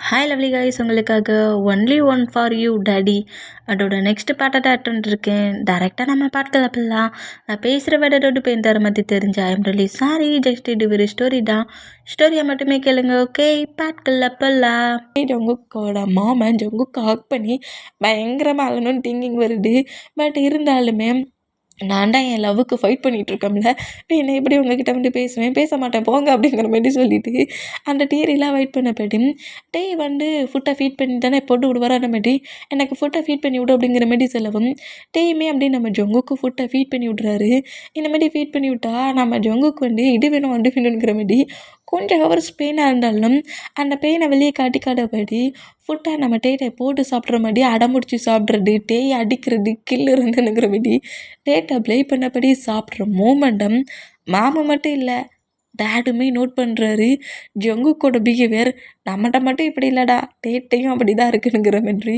Hi lovely guys, உங்களுக்காக only one for you daddy அதோட next பாட்டை அட்டன் இருக்கேன். டேரெக்டாக நம்ம பாட்டுக்கள் அப்பலாம் நான் பேசுகிற வேடோடு பேர் தர மாதிரி தெரிஞ்ச ஐம் ரியலி சாரி. ஜஸ்ட் இது ஒரு ஸ்டோரி தான். ஸ்டோரியை மட்டுமே கேளுங்க. ஓகே, பாட்டுக்கள் அப்பலாம். ஜங்குக்கோட மாமன் ஜங்குக்கு ஹக் பண்ணி பயங்கரமாக ஆகணும்னு திங்கிங் வருது. பட் இருந்தாலுமே நான் தான் என் லவ்வுக்கு ஃபைட் பண்ணிகிட்ருக்கோம்ல, என்ன எப்படி உங்ககிட்ட வந்து பேசுவேன், பேச மாட்டேன் போங்க அப்படிங்கிற மாதிரி சொல்லிவிட்டு அந்த டீரிலாம் வெயிட் பண்ணப்படி டே வந்து ஃபுட்டை ஃபீட் பண்ணி தானே போட்டு விடுவார். அந்த மாதிரி எனக்கு ஃபுட்டை ஃபீட் பண்ணி விடு அப்படிங்கிற மாதிரி சொல்லவும் டேயுமே அப்படி நம்ம ஜொங்குக்கு ஃபுட்டை ஃபீட் பண்ணி விட்றாரு. இந்த மாதிரி ஃபீட் பண்ணி விட்டா நம்ம ஜொங்குக்கு வந்து இது வேணும் அது வேணுங்கிற மாதிரி கொஞ்சம் ஹவர்ஸ் பெயினாக இருந்தாலும் அந்த பெயினை வெளியே காட்டிக்காதபடி ஃபுட்டை நம்ம டேட்டை போட்டு சாப்பிட்ற மாதிரி அடமுடிச்சு சாப்பிட்றது, டேயை அடிக்கிறது, கில்லு இருந்துங்கிற மாதிரி டேட்டை ப்ளே பண்ணபடி சாப்பிட்ற மூமெண்டம் மாமா மட்டும் இல்லை, டேடுமே நோட் பண்ணுறாரு. ஜங்குக்கோட பிஹேவியர் நம்மகிட்ட மட்டும் இப்படி இல்லைடா, டேட்டையும் அப்படி தான் இருக்குனுங்கிற மாதிரி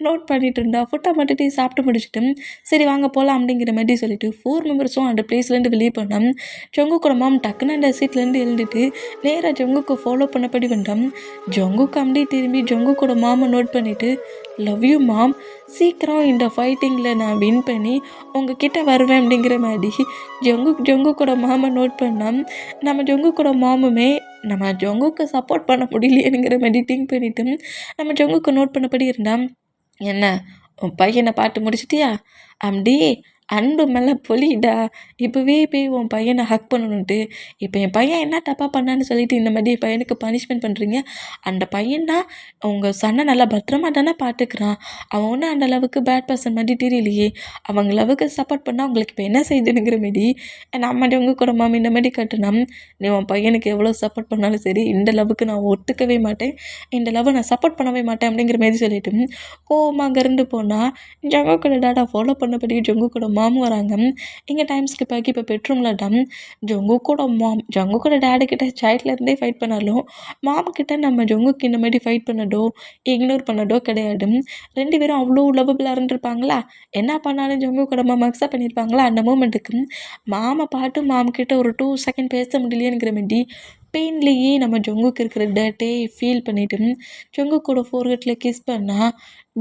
நோட் பண்ணிட்டு இருந்தா. ஃபுட்டை மட்டும் சாப்பிட்டு முடிச்சுட்டு சரி வாங்க போகலாம் அப்படிங்கிற மாதிரி சொல்லிட்டு 4 மெம்பர்ஸும் அந்த பிளேஸ்லேருந்து வெளியே போனோம். ஜங்குக்கோட மாம் டக்குன்னு அந்த சீட்லேருந்து எழுந்துட்டு நேராக ஜங்குக்கு ஃபாலோ பண்ணபடி வந்தோம். ஜங்குக்கு அப்படி திரும்பி ஜங்குக்கோட மாமை நோட் பண்ணிவிட்டு லவ் யூ மாம், சீக்கிரம் இந்த ஃபைட்டிங்கில் நான் வின் பண்ணி உங்ககிட்ட வருவேன் அப்படிங்கிற மாதிரி ஜங்குக்கோட மாமை நோட் பண்ணோம். நம்ம ஜங்குக்கோட மாமுமே நம்ம ஜங்குக்கு சப்போர்ட் பண்ண முடியலையேங்கிற மாதிரி திங்க் பண்ணிவிட்டு நம்ம ஜங்குக்கு நோட் பண்ணபடி இருந்தால் என்ன உன் பையனை பாட்டு முடிச்சிட்டியா அப்படி அன்பு மேலே பொலிடா, இப்போவே போய் உன் பையனை ஹக் பண்ணணுன்ட்டு இப்போ என் பையன் என்ன தப்பாக பண்ணான்னு சொல்லிட்டு இந்த மாதிரி பையனுக்கு பனிஷ்மெண்ட் பண்ணுறீங்க. அந்த பையன் தான் உங்கள் சன்னை நல்லா பத்திரமா தானே பார்த்துக்கிறான். அவன் ஒன்றும் அந்த அளவுக்கு பேட் பர்சன் மாதிரி தெரியலையே. அவங்க லவ்வுக்கு சப்போர்ட் பண்ணால் உங்களுக்கு இப்போ என்ன செய்யுதுங்கிற மாரி நம்ம உங்க கூட மாமி இந்த மாதிரி கட்டுனா நீ உன் பையனுக்கு எவ்வளோ சப்போர்ட் பண்ணாலும் சரி இந்த லவ்வுக்கு நான் ஒத்துக்கவே மாட்டேன், இந்த லவ்வை நான் சப்போர்ட் பண்ணவே மாட்டேன் அப்படிங்கிற மாரி சொல்லிட்டு கோவமாக இருந்து போனால் ஜங்குக்கோட டாடா ஃபாலோ பண்ணபடி ஜங்குக்கோட மாமும் வராங்க. இங்கே டைம் ஸ்கிப் ஆகி இப்போ பெட்ரூமில் டம் ஜங்குக்கோட டேடு கிட்ட சைட்லேருந்தே ஃபைட் பண்ணாலும் மாமுக்கிட்ட நம்ம ஜங்குக்கு இந்த மாதிரி ஃபைட் பண்ணதோ இக்னோர் பண்ணதோ கிடையாது. 2 பேரும் அவ்வளோ லவ்வபிளாக இருந்திருப்பாங்களா, என்ன பண்ணாலும் ஜங்குக்கோட மாமா அக்செப்ட் பண்ணியிருப்பாங்களா. அந்த மூமெண்ட்டுக்கு மாமா பாட்டு மாமுக்கிட்ட ஒரு 2 செகண்ட் பேச முடியலையேங்கிற மாதிரி பெயின்லேயே நம்ம ஜங்குக்கு இருக்கிற டேட்டே ஃபீல் பண்ணிவிட்டு ஜங்குக்கோட ஃபோர்கெட்டில் கிஸ் பண்ணால்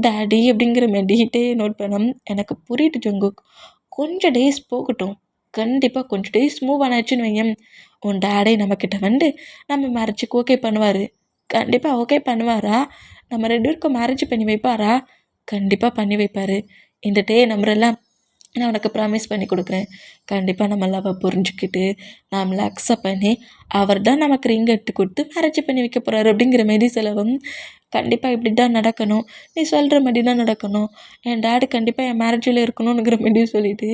டேடி அப்படிங்கிற மெடிட்டே நோட் பண்ணோம். எனக்கு புரியுது ஜங்குக், கொஞ்சம் டேஸ் போகட்டும், கண்டிப்பாக கொஞ்சம் டேஸ் மூவ் ஆனாச்சுன்னு வையன் உன் டேடே நம்மக்கிட்ட வந்து நம்ம மேரேஜுக்கு ஓகே பண்ணுவார். கண்டிப்பாக ஓகே பண்ணுவாரா, நம்ம 2 பேருக்கும் மேரேஜ் பண்ணி வைப்பாரா, கண்டிப்பாக பண்ணி வைப்பார். இந்த டே நம்பரெல்லாம் நான் உனக்கு ப்ராமிஸ் பண்ணி கொடுக்குறேன். கண்டிப்பாக நம்ம லவ்வை புரிஞ்சுக்கிட்டு நம்மளை அக்செப்ட் பண்ணி அவர் தான் நமக்கு ரிங் எடுத்து கொடுத்து மேரேஜ் பண்ணி வைக்க போகிறாரு அப்படிங்கிற மாரி செலவும் கண்டிப்பாக இப்படி தான் நடக்கணும், நீ சொல்கிற மாதிரி தான் நடக்கணும், என் டேடு கண்டிப்பாக என் மேரேஜில் இருக்கணுங்கிற மாதிரி சொல்லிவிட்டு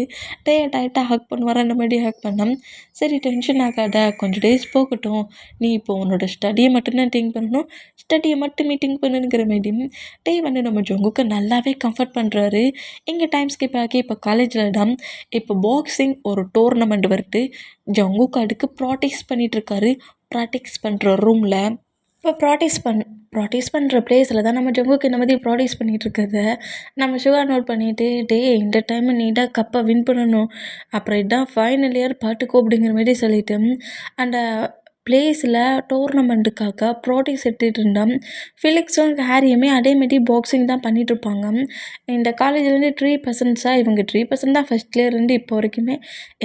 டைட்டாக ஹக் பண்ணுவார். அந்த மாதிரி ஹக் பண்ணோம். சரி டென்ஷன் ஆகாத, கொஞ்சம் டேஸ் போகட்டும், நீ இப்போ உன்னோட ஸ்டடியை மட்டும்தான் திங்க் பண்ணணும், ஸ்டடியை மட்டுமே திங்க் பண்ணுங்கிற மாதிரி வந்து நம்ம ஜங்குக்கு நல்லாவே கம்ஃபர்ட் பண்ணுறாரு. இங்கே டைம் ஸ்கிப் ஆகி இப்போ காலேஜில் தான் இப்போ பாக்ஸிங் ஒரு டோர்னமெண்ட் வருது. ஜங்குக்கு அதுக்கு ப்ராக்டிஸ் பண்ணிகிட்ருக்காரு. ப்ராக்டிஸ் பண்ணுற ரூமில் இப்போ ப்ராக்டிஸ் பண்ணுற பிளேஸில் தான் நம்ம ஜங்குக்கு இந்த மாதிரி ப்ராக்டிஸ் பண்ணிகிட்ருக்கறத நம்ம சுகர் நோட் பண்ணிவிட்டு இந்த டைம் நீ தான் கப்பை வின் பண்ணணும், அப்புறம் இதான் ஃபைனல் இயர் பாட்டுக்கோ அப்படிங்கிற மாதிரி சொல்லிவிட்டு அந்த பிளேஸில் டோர்னமெண்ட்டுக்காக ப்ராக்டிஸ் எடுத்துகிட்டு இருந்தான். ஃபிலிக்ஸும் ஹாரியுமே அதேமாரி பாக்ஸிங் தான் பண்ணிகிட்ருப்பாங்க. இந்த காலேஜ்லேருந்து 3% இவங்க 3% தான் ஃபஸ்ட் இயர்லேருந்து இப்போ வரைக்குமே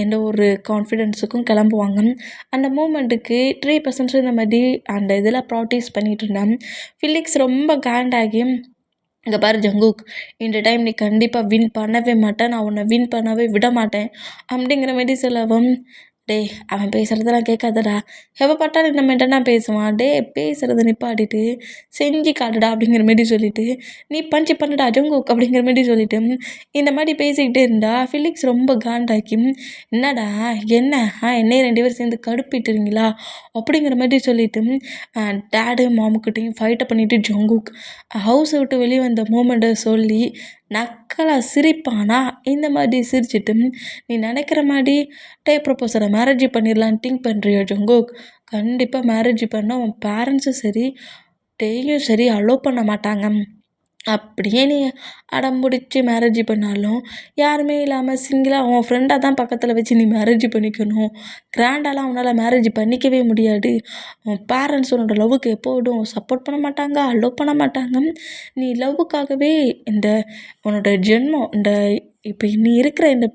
எந்த ஒரு கான்ஃபிடென்ஸுக்கும் கிளம்புவாங்க. அந்த மூமெண்ட்டுக்கு 3% இந்த மாதிரி அந்த இதில் ப்ராக்டிஸ் பண்ணிகிட்டு இருந்தான். ஃபிலிக்ஸ் ரொம்ப காண்டாகி இங்கே பாரு ஜங்குக், இந்த டைம் நீ கண்டிப்பாக வின் பண்ணவே மாட்டேன், நான் உன்னை வின் பண்ணவே விட மாட்டேன் அப்படிங்கிற மாதிரி சொல்லவும் டேய் அவன் பேசுகிறதெல்லாம் கேட்காதடா, எப்போ பார்த்தாலும் இந்த மாதிரி தான் பேசுவான், பேசுகிறத நிப்பாட்டிட்டு செஞ்சு காட்டுடா அப்படிங்கிற மாரி சொல்லிவிட்டு நீ பஞ்சு பண்ணுடா ஜங்குக் அப்படிங்கிற மாரி சொல்லிவிட்டு இந்த மாதிரி பேசிக்கிட்டே இருந்தா ஃபிலிக்ஸ் ரொம்ப காண்டாக்கி என்னடா என்ன என்னையே 2 பேரும் சேர்ந்து கடுப்பிட்டுறீங்களா அப்படிங்கிற மாதிரி சொல்லிவிட்டு டேடு மாமுக்கிட்டையும் ஃபைட்டை பண்ணிவிட்டு ஜங்குக் ஹவுஸை விட்டு வெளியே வந்த மூமெண்ட்டை சொல்லி நக்கலாக சிரிப்பானா. இந்த மாதிரி சிரிச்சிட்டு நீ நினைக்கிற மாதிரி ப்ரொப்போஸரை மேரேஜ் பண்ணிடலான்னு திங்க் பண்ணுறியோ ஜங்குக், கண்டிப்பாக மேரேஜ் பண்ணால் உன் பேரண்ட்ஸும் சரி டேயும் சரி அலோவ் பண்ண மாட்டாங்க. அப்படியே நீ அடம் பிடிச்சி மேரேஜ் பண்ணாலும் யாருமே இல்லாமல் சிங்கிளாக உன் ஃப்ரெண்டாக தான் பக்கத்தில் வச்சு நீ மேரேஜ் பண்ணிக்கணும். கிராண்டாலாம் உன்னால் மேரேஜ் பண்ணிக்கவே முடியாது. உன் பேரண்ட்ஸ் உன்னோட லவ்வுக்கு எப்போதும் சப்போர்ட் பண்ண மாட்டாங்க, அலோவ் பண்ண மாட்டாங்க. நீ லவ்வுக்காகவே இந்த உன்னோட ஜென்மம் இந்த இப்போ நீ இருக்கிற இந்த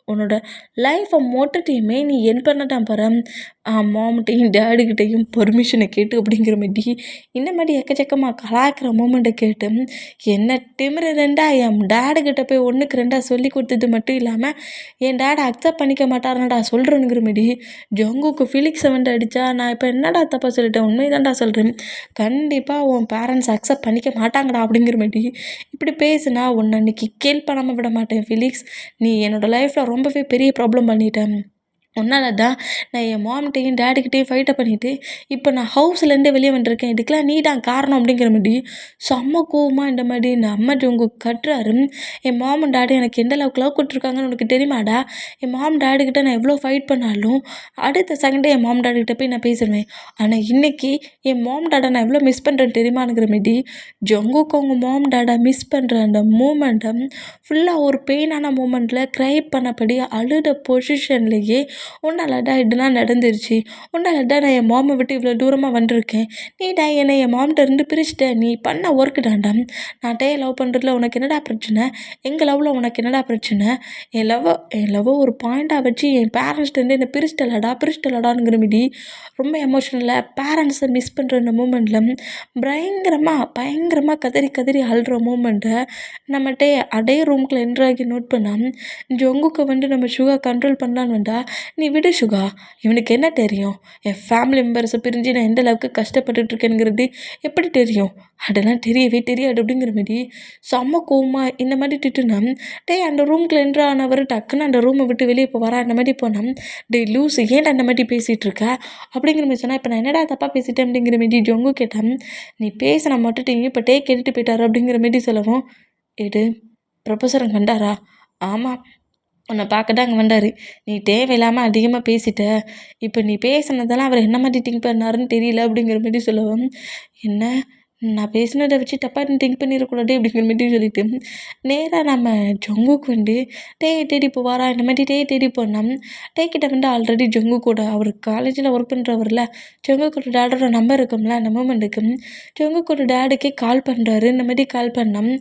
உன்னோட லைஃப்பை மொத்தத்தையுமே நீ என் பண்ணட்டான் பாரு. மாம்கிட்டையும் டேடிக்கிட்டையும் பெர்மிஷனை கேட்டு அப்படிங்கிற மாரி இந்த மாதிரி எக்கச்சக்கமாக கலாய்க்கிற மூமெண்ட்டை கேட்டு என்ன திமிரு ரெண்டா என் டேடுக்கிட்ட போய் ஒன்றுக்கு ரெண்டாக சொல்லி கொடுத்தது மட்டும் இல்லாமல் என் டேடை அக்செப்ட் பண்ணிக்க மாட்டாருனடா சொல்கிறேனுங்கிற மாரி ஜங்குக்கு ஃபீலிங்ஸை வந்து அடித்தா நான் இப்போ என்னடா தப்பாக சொல்லிட்டேன், உண்மைதான்டா சொல்கிறேன். கண்டிப்பாக உன் பேரண்ட்ஸ் அக்செப்ட் பண்ணிக்க மாட்டாங்கடா அப்படிங்கிற மாரி இப்படி பேசுனா உன்னை அன்றைக்கி கேள் பண்ணாமல் விட மாட்டேன் ஃபிலிக்ஸ். நீ என்னோடய லைஃப்பில் ரொம்பவே பெரிய ப்ராப்ளம் பண்ணிட்டேன். உன்னால தான் நான் என் மாம்கிட்டையும் டேடிக்கிட்டையும் ஃபைட்டை பண்ணிவிட்டு இப்போ நான் ஹவுஸ்லேருந்தே வெளியே வந்துருக்கேன். இதுக்கெலாம் நீ தான் காரணம் அப்படிங்கிற மாதிரி செம்ம கோவமாக இந்த மாதிரி இந்த அம்மா ஜங்கு கட்டுறாரு. என் மாமும் டேடி எனக்கு எந்த அளவுக்கு லவ் கொடுத்துருக்காங்கன்னு உனக்கு தெரியுமாடா? என் மாம் டேடிக்கிட்ட நான் எவ்வளோ ஃபைட் பண்ணாலும் அடுத்த செகண்டே என் மாம் டேடிக்கிட்ட போய் நான் பேசிடுவேன். ஆனால் இன்றைக்கி என் மாம் டேடை நான் எவ்வளோ மிஸ் பண்ணுறேன்னு தெரியுமாங்கிற மாரி ஜங்குக்கு அவங்க மாம் டேடை மிஸ் பண்ணுற அந்த மூமெண்ட்டை ஃபுல்லாக ஒரு பெயினான மூமெண்ட்டில் க்ரை பண்ணபடி அழுத பொசிஷன்லேயே உன்னாலடா இதெல்லாம் நடந்துருச்சு, உன்னாலடா நான் என் மாமை விட்டு இவ்வளோ தூரமாக வந்திருக்கேன், நீடா என்னை என் மாம்கிட்ட இருந்து பிரிச்சுட்ட, நீ பண்ண ஒர்க்கு தான்டா. நான் டே லவ் பண்ணுறதுல உனக்கு என்னடா பிரச்சனை, எங்கள் லவ்வில் உனக்கு என்னடா பிரச்சனை, என் லவ்வை ஒரு பாயிண்ட்டாக வச்சு என் பேரண்ட்ஸ்லேருந்து என்னை பிரிச்சிட்டலடாங்கிற மாரி ரொம்ப எமோஷ்னலாக பேரண்ட்ஸை மிஸ் பண்ணுற அந்த மூமெண்ட்டில் பயங்கரமாக கதறி கதறி அழுற மூமெண்ட்டை நம்மகிட்டே அதே ரூம்குள்ளே என்ட்ராகி நோட் பண்ணால் ஜங்குக்கு வந்து நம்ம சுகர் கண்ட்ரோல் பண்ணலான்னு வந்தால் நீ விடு சுகா, இவனுக்கு என்ன தெரியும், என் ஃபேமிலி மெம்பர்ஸை பிரிஞ்சு நான் எந்த அளவுக்கு கஷ்டப்பட்டுட்ருக்கேனுங்கிறது எப்படி தெரியும், அதெல்லாம் தெரியவே தெரியாது அப்படிங்கிற மாதிரி செம்ம கோவமாக இந்த மாதிரி திட்டுனா அந்த ரூம்குள்ளே என்ட்ரு ஆனவர் டக்குன்னு அந்த ரூமை விட்டு வெளியே இப்போ வரா அந்த மாதிரி போனால் லூஸ் ஏன்டா அந்த மாதிரி பேசிகிட்டு இருக்க அப்படிங்கிற மாதிரி சொன்னால் இப்போ நான் என்னடா தப்பாக பேசிட்டேன் அப்படிங்கிற மாரி ஜொங்கு கேட்டான். நீ பேசினா மட்டும் இப்போ கேட்டுட்டு போயிட்டாரு அப்படிங்கிற மாரி சொல்லவும் இது ப்ரொஃபஸர் அங்கே வந்தாரா? ஆமாம், உன்னை பார்க்க தான் அங்கே வந்தார். நீ தேவையில்லாமல் அதிகமாக பேசிட்ட, இப்போ நீ பேசுனதெல்லாம் அவர் என்ன மாதிரி திங்க் பண்ணாருன்னு தெரியல அப்படிங்கிற மாரி சொல்லவும் என்ன நான் பேசினதை வச்சு தப்பாக திங்க் பண்ணிடக்கூடாது அப்படிங்கிற மாரி சொல்லிட்டு நேராக நம்ம ஜங்குக்கு வந்து தேடி போவாரா இந்த மாதிரி தேடி போனோம். கிட்ட வந்து ஆல்ரெடி ஜங்கு கூட அவர் காலேஜில் ஒர்க் பண்ணுறவரில் ஜங்கு கூட டேடோட நம்பர் இருக்கும்ல அந்த மூமெண்ட்டுக்கு ஜங்கு கூட டேடுக்கே கால் பண்ணுறாரு. இந்த மாதிரி கால் பண்ணோம்.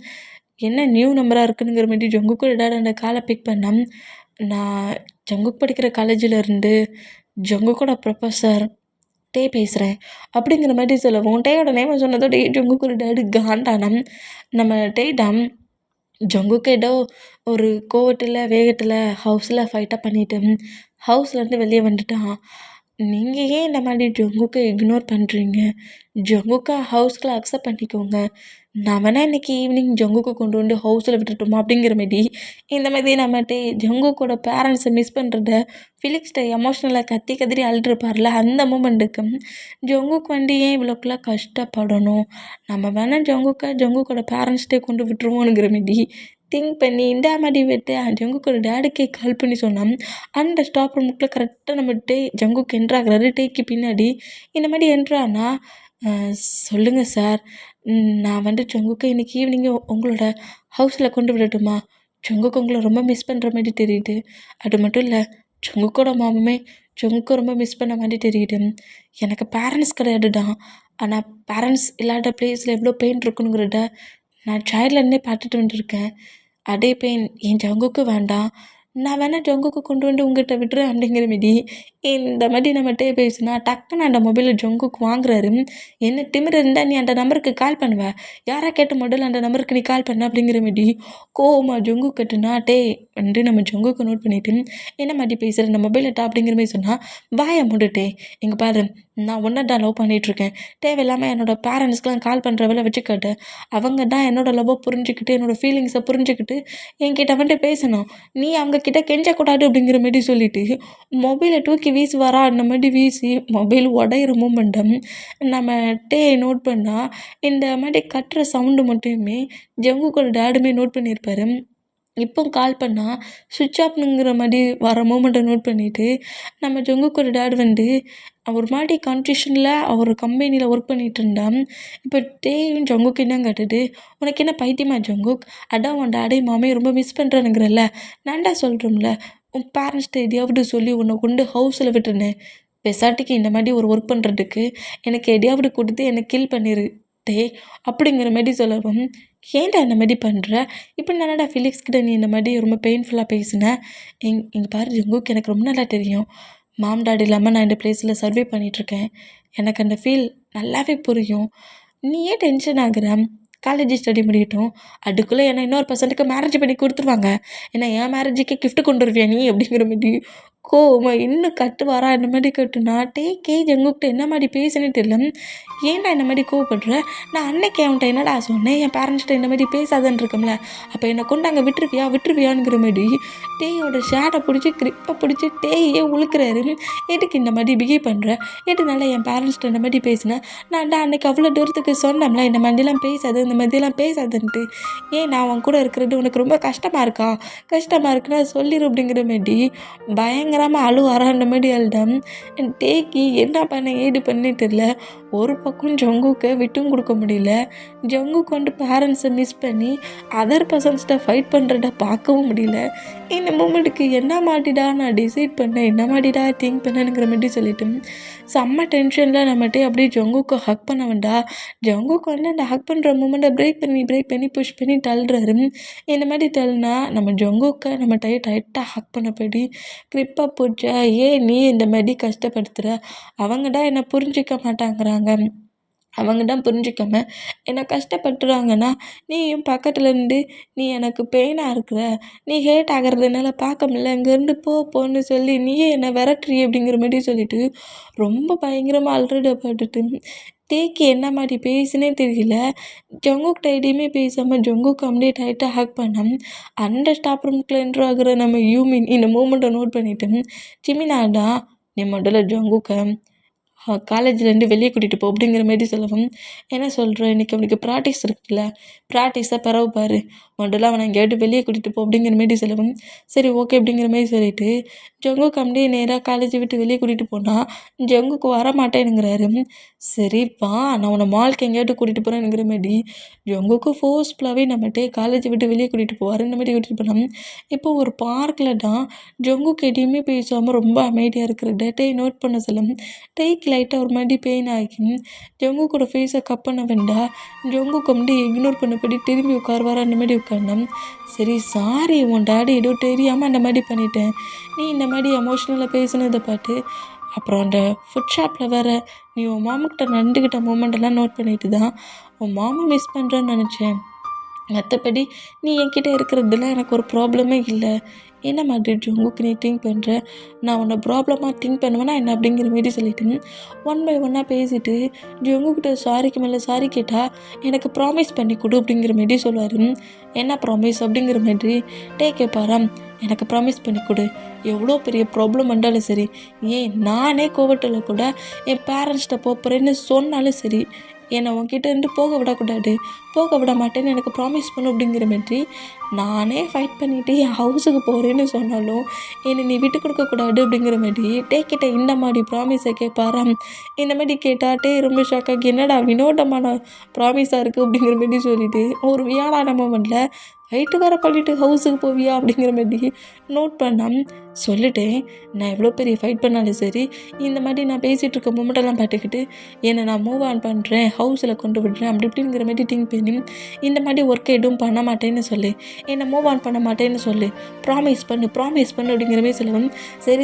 என்ன நியூ நம்பராக இருக்குதுங்கிற மாதிரி ஜங்குக்கு டேட் அந்த காலை பிக் பண்ணேன். நான் ஜங்குக்கு படிக்கிற காலேஜில் இருந்து ஜங்குக்கோட ப்ரொஃபஸர் பேசுகிறேன் அப்படிங்கிற மாதிரி சொல்லவும் டேயோட நேமை சொன்னதோட ஜங்குக்கு டேடு காண்டானம். நம்ம டேடாம் ஜங்குக்கு ஏதோ ஒரு கோவத்தில் வேகத்தில் ஹவுஸில் ஃபைட்டாக பண்ணிவிட்டு ஹவுஸ்லேருந்து வெளியே வந்துட்டான். நீங்கள் ஏன் இந்த மாதிரி ஜங்குக்கை இக்னோர் பண்ணுறீங்க? ஜங்குக்கா ஹவுஸ்குள்ளே அக்செப்ட் பண்ணிக்கோங்க. நான் வேணா இன்றைக்கி ஈவினிங் ஜங்குக்கு கொண்டு வந்து ஹவுஸில் விட்டுட்டுமா அப்படிங்கிற மாரி இந்த மாதிரி நம்மகிட்ட ஜங்குக்கோட பேரண்ட்ஸை மிஸ் பண்ணுறத ஃபிலிக்ஸ்கிட்ட எமோஷ்னலாக கத்தி கதறி அழுதுருப்பார்ல அந்த மூமெண்ட்டுக்கு ஜங்குக்கு வந்து ஏன் இவ்வளோக்குலாம் கஷ்டப்படணும், நம்ம வேணால் ஜங்குக்கோட பேரண்ட்ஸ்கிட்டே கொண்டு விட்டுருவோனுங்கிற மாரி திங்க் பண்ணி இந்த மாதிரி விட்டு ஜங்குக்கோட டேடுக்கே கால் பண்ணி சொன்னோம். அந்த ஸ்டாப் ரூமுக்குள்ளே கரெக்டாக நம்ம ஜங்குக்கு என்ட்ராகிறாரு. டேக்கு பின்னாடி இந்த மாதிரி என்ட்ரானா சொல்லுங்கள் சார், நான் வந்து ஜங்குக்கு இன்றைக்கி ஈவினிங்கு உங்களோட ஹவுஸில் கொண்டு விடட்டுமா? ஜங்குக்கு உங்களை ரொம்ப மிஸ் பண்ணுற மாதிரி தெரியுது. அது மட்டும் இல்லை, ஜங்குக்கோட மாமுமே ஜங்குக்கு ரொம்ப மிஸ் பண்ண மாதிரி தெரியுது. எனக்கு பேரண்ட்ஸ் கிடையாது தான், ஆனால் பேரண்ட்ஸ் இல்லாத ப்ளேஸில் எவ்வளோ பெயின் இருக்குனுங்கிறத நான் சைல்ட்லேருந்தே பார்த்துட்டு வந்துருக்கேன். அதே பெயின் என் ஜங்குக்கு வேண்டாம். நான் வேணால் ஜங்குக்கு கொண்டு வந்து உங்கள்கிட்ட விட்டுறேன் அப்படிங்கிற மாரி இந்த மாதிரி நம்மகிட்டே பேசினா டக்குன்னு அந்த மொபைலை ஜங்குக்கு வாங்குறாரு. என்ன திமிரு இருந்தால் நீ அந்த நம்பருக்கு கால் பண்ணுவ, யாரை கேட்ட முதல்ல அந்த நம்பருக்கு நீ கால் பண்ண அப்படிங்கிற மாரி கோவமா ஜங்கு கட்டுனா வந்து நம்ம ஜங்குக்கு நோட் பண்ணிவிட்டு என்ன மாதிரி பேசுகிற இந்த மொபைலட்டா அப்படிங்கிற மாதிரி சொன்னால் வாயை மூடுட்டே எங்கே பாரு, நான் ஒன்றை தான் லவ் பண்ணிகிட்ருக்கேன், தேவையில்லாமல் என்னோடய பேரண்ட்ஸ்க்கெலாம் கால் பண்ணுற வேலை வச்சுக்கிட்டு அவங்க தான் என்னோடய லவ்வை புரிஞ்சுக்கிட்டு என்னோடய ஃபீலிங்ஸை புரிஞ்சுக்கிட்டு என்கிட்ட வந்துட்டு பேசணும், நீ அவங்கக்கிட்ட கெஞ்சக்கூடாது அப்படிங்கிற மாரி சொல்லிவிட்டு மொபைலை தூக்கி வீசுவாரா அந்த மாதிரி வீசி மொபைல் உடையிற மூமெண்டம் நம்ம நோட் பண்ணால் இந்த மாதிரி கட்டுற சவுண்டு மட்டுமே ஜங்குக்கோட டேடுமே நோட் பண்ணியிருப்பாரு. இப்போ கால் பண்ணால் சுவிட்ச் ஆஃப்னுங்கிற மாதிரி வர மூமெண்ட்டை நோட் பண்ணிவிட்டு நம்ம ஜங்குக்கோட டேட் வந்து ஒரு மாதிரி கன்ஃபியூஷனில் அவர் கம்பெனியில் ஒர்க் பண்ணிகிட்டு இருந்தேன். இப்போ டேயும் ஜங்குக்கு என்ன கேட்டுட்டு, உனக்கு என்ன பைத்தியமா ஜங்குக், அதான் உன் டாடி மாமையை ரொம்ப மிஸ் பண்ணுறேனுங்கிறல்ல, நான்டா சொல்கிறோம்ல உன் பேரண்ட்ஸ்கிட்ட எதையாவது சொல்லி உன்னை கொண்டு ஹவுஸில் விட்டுருனேன். பெசாட்டிக்கு இந்த மாதிரி ஒரு ஒர்க் பண்ணுறதுக்கு எனக்கு எதையாவது கொடுத்து என்னை கில் பண்ணிடு டேய் அப்படிங்கிற மாதிரி சொல்லவும், ஏன்டா இந்த மாதிரி பண்ணுற, இப்போ நானடா ஃபிலிக்ஸ் கிட்ட நீ இந்த மாதிரி ரொம்ப பெயின்ஃபுல்லாக பேசினேன். இங்கே பாரு ஜங்குக், எனக்கு ரொம்ப நல்லா தெரியும் மாம் டாடி இல்லாமல் நான் இந்த பிளேஸில் சர்வே பண்ணிகிட்ருக்கேன். எனக்கு அந்த ஃபீல் நல்லாவே புரியும். நீ ஏன் டென்ஷன் ஆகுற, காலேஜ் ஸ்டடி முடியட்டும், அதுக்குள்ளே என்னை இன்னொரு பர்சன்ட்டுக்கு மேரேஜ் பண்ணி கொடுத்துருவாங்க. ஏன்னா என் மேரேஜுக்கே கிஃப்ட் கொண்டு வருவியா நீ அப்படிங்கிற மாதிரி கோவமா இன்னும் கட்டு வரா இந்த மாதிரி கட்டுனா, கே ஜங்குக்கிட்ட என்ன மாதிரி பேசுனே தெரியல. ஏன்டா இந்த மாதிரி கோவப்படுற, நான் அன்னைக்கு அவன்கிட்ட என்னடா சொன்னேன், என் பேரண்ட்ஸ்கிட்ட இந்த மாதிரி பேசாதன்னு இருக்கோம்ல, அப்போ என்னை கொண்டு அங்கே விட்டுருவியாங்கிற மாதிரி டேயோட ஷேடை பிடிச்சி கிரிப்பை பிடிச்சி டேயே உழுக்கிறாரு. எதுக்கு இந்த மாதிரி பிஹேவ் பண்ணுற, எதுனால என் பேரண்ட்ஸ்கிட்ட இந்த மாதிரி பேசினேன், நான் அன்னைக்கு அவ்வளோ தூரத்துக்கு சொன்னோம்ல இந்த மாதிரிலாம் பேசாது இந்த மாதிரிலாம் பேசாதுன்ட்டு, ஏன் நான் அவன் கூட இருக்கிறது உனக்கு ரொம்ப கஷ்டமாக இருக்குன்னா சொல்லிடு அப்படிங்கிற மாதிரி பயங்கரமாக அழுவாரான்ற மாதிரி அழுதான். டேக்கி என்ன பண்ண ஏது பண்ணே தெரில. ஒரு பக்கம் ஜங்குக்கை விட்டும் கொடுக்க முடியல, ஜங்குக்கு வந்து பேரண்ட்ஸை மிஸ் பண்ணி அதர் பர்சன்ஸ்கிட்ட ஃபைட் பண்ணுறத பார்க்கவும் முடியல. இந்த மூமெண்ட்டுக்கு என்ன மாட்டிடா நான் டிசைட் பண்ணேன், என்ன மாட்டிடா திங்க் பண்ணேனுங்கிற மாதிரி சொல்லிட்டு செம்ம டென்ஷனில் நம்மகிட்டே அப்படியே ஜங்குக்கு ஹக் பண்ண வேண்டாம். ஜங்குக்கு வந்து அந்த ஹக் பண்ணுற மூமெண்ட்டை பிரேக் பண்ணி புஷ் பண்ணி தள்ளுறாரு. இந்த மாதிரி தள்ளுனா நம்ம ஜங்குக்கை நம்ம டைட்டாக ஹக் பண்ணபடி கிரிப்பாக போச்சா, ஏன் நீ இந்த மாதிரி கஷ்டப்படுத்துகிற, அவங்க தான் என்னை புரிஞ்சிக்க மாட்டாங்கிறாங்க, அவங்க தான் புரிஞ்சிக்காம என்னை கஷ்டப்படுத்துகிறாங்கன்னா நீயும் பக்கத்தில் இருந்து நீ எனக்கு பெயினாக இருக்கிற, நீ ஹேட் ஆகிறதுனால பார்க்க முடியல, இங்கேருந்து போன்னு சொல்லி நீயே என்னை விரட்டுறி அப்படிங்கிற மாதிரி சொல்லிட்டு ரொம்ப பயங்கரமாக அல்றடப்பட்டுட்டு டேக்கி என்ன மாதிரி பேசுனே தெரியல. ஜங்குக் டைடையுமே பேசாமல் ஜங்குக் அப்படியே டைட்டாக ஹேக் பண்ணோம். அந்த ஸ்டாப் ரூம்குள்ளே என்ட்ரு ஆகுற நம்ம யூமின் இந்த மூமெண்ட்டை நோட் பண்ணிவிட்டு, ஜிமினாடா நீ முதல்ல ஜங்குக்கை காலேஜ்லேருந்து வெளியே கூட்டிகிட்டு போ அப்படிங்கிற மாதிரி சொல்லவும், என்ன சொல்கிறேன் இன்றைக்கி அவனுக்கு ப்ராக்டிஸ் இருக்குல்ல, ப்ராக்டிஸை பிறவு பாரு, முதல்ல அவனை எங்கேயாவது வெளியே கூட்டிகிட்டு போ அப்படிங்கிற மாதிரி சொல்லவும், சரி ஓகே அப்படிங்கிற மாதிரி சொல்லிவிட்டு ஜங்குக்கு அப்படியே நேராக காலேஜை விட்டு வெளியே கூட்டிகிட்டு போனால் ஜங்குக்கு வர மாட்டேனுங்கிறாரு. சரிப்பா நான் உன்னை மால்க்கு எங்கேயாவது கூட்டிகிட்டு போகிறேனுங்கிற மாதிரி ஜங்குக்கு ஃபோர்ஸ்ஃபுல்லாகவே நம்மகிட்டே காலேஜை விட்டு வெளியே கூட்டிகிட்டு போவார். இந்த மாதிரி கூட்டிகிட்டு போனோம். இப்போ ஒரு பார்க்கில் தான் ஜங்குக்கு எதையுமே பேசாமல் ரொம்ப அமைதியாக இருக்கிற டேட்டையை நோட் பண்ண சொல்லும். டேக் லைட்டாக ஒரு மாதிரி பெயின் ஆகி ஜங்குக்கோட ஃபேஸை கப் பண்ண வேண்டாம். ஜங்குக்கு வந்து இக்னோர் பண்ணபடி திரும்பி உட்காருவார். அந்த மாதிரி உட்காந்தோம். சரி சாரி உன் டாடி ஏதோ தெரியாமல் அந்த மாதிரி பண்ணிட்டேன், நீ இந்த மாதிரி எமோஷ்னலாக பேசுனதை பார்த்து. அப்புறம் அந்த ஃபுட் ஷாப்பில் வேறு நீ உன் மாமாக்கிட்ட நடந்துக்கிட்ட மூமெண்டெல்லாம் நோட் பண்ணிட்டு தான் உன் மாமா மிஸ் பண்ணுறேன்னு நினச்சேன். மற்றபடி நீ என்கிட்ட இருக்கிறதுல எனக்கு ஒரு ப்ராப்ளமே இல்லை. என்ன மாதிரி ஜங்குக்கு நீ திங்க் பண்ணுற, நான் உன்னை ப்ராப்ளமாக திங்க் பண்ணுவேன்னா என்ன அப்படிங்கிற மாரி சொல்லிட்டு ஒன் பை ஒன்னாக பேசிவிட்டு ஜங்குக்கிட்ட சாரிக்கு மேலே சாரி கேட்டால் எனக்கு ப்ராமிஸ் பண்ணி கொடு அப்படிங்கிற மாரி சொல்லுவார். என்ன ப்ராமிஸ் அப்படிங்கிற மாதிரி கேட்பாராம். எனக்கு ப்ராமிஸ் பண்ணி கொடு, எவ்வளோ பெரிய ப்ராப்ளம் வந்தாலும் சரி, ஏன் நானே கோவத்தில் கூட என் பேரண்ட்ஸ்கிட்ட போகிறேன்னு சொன்னாலும் சரி, என்னை உன்கிட்ட இருந்து போக விட மாட்டேன்னு எனக்கு ப்ராமிஸ் பண்ணு அப்படிங்கிற மாதிரி நானே ஃபைட் பண்ணிவிட்டு என் ஹவுஸுக்கு போகிறேன்னு சொன்னாலும் என்னை நீ விட்டு கொடுக்கக்கூடாது அப்படிங்கிற மாதிரி கிட்ட இந்த மாதிரி ப்ராமிஸை கேட்பாராம். இந்த மாதிரி கேட்டாட்டே ரொம்ப ஷாக்காகி என்னடா வினோதமான ப்ராமிஸாக இருக்குது அப்படிங்கிற மாதிரி சொல்லிவிட்டு ஒரு வியாழான மொமெண்ட்டில் ஃபைட்டு வர பண்ணிவிட்டு ஹவுஸுக்கு போவியா அப்படிங்கிற மாதிரி நோட் பண்ணால் சொல்லிட்டேன். நான் எவ்வளோ பெரிய ஃபைட் பண்ணாலும் சரி, இந்த மாதிரி நான் பேசிகிட்டு இருக்க மூமெண்ட்டெல்லாம் பார்த்துக்கிட்டு என்னை நான் மூவ் ஆன் பண்ணுறேன், ஹவுஸில் கொண்டு விடுறேன் அப்படி இப்படிங்கிற மாதிரி திங்க் பண்ணி இந்த மாதிரி ஒர்க் எதுவும் பண்ண மாட்டேன்னு சொல்லு, என்னை மூவ் ஆன் பண்ண மாட்டேன்னு சொல்லு, ப்ராமிஸ் பண்ணு அப்படிங்கிற மாதிரி சொல்லுவேன்.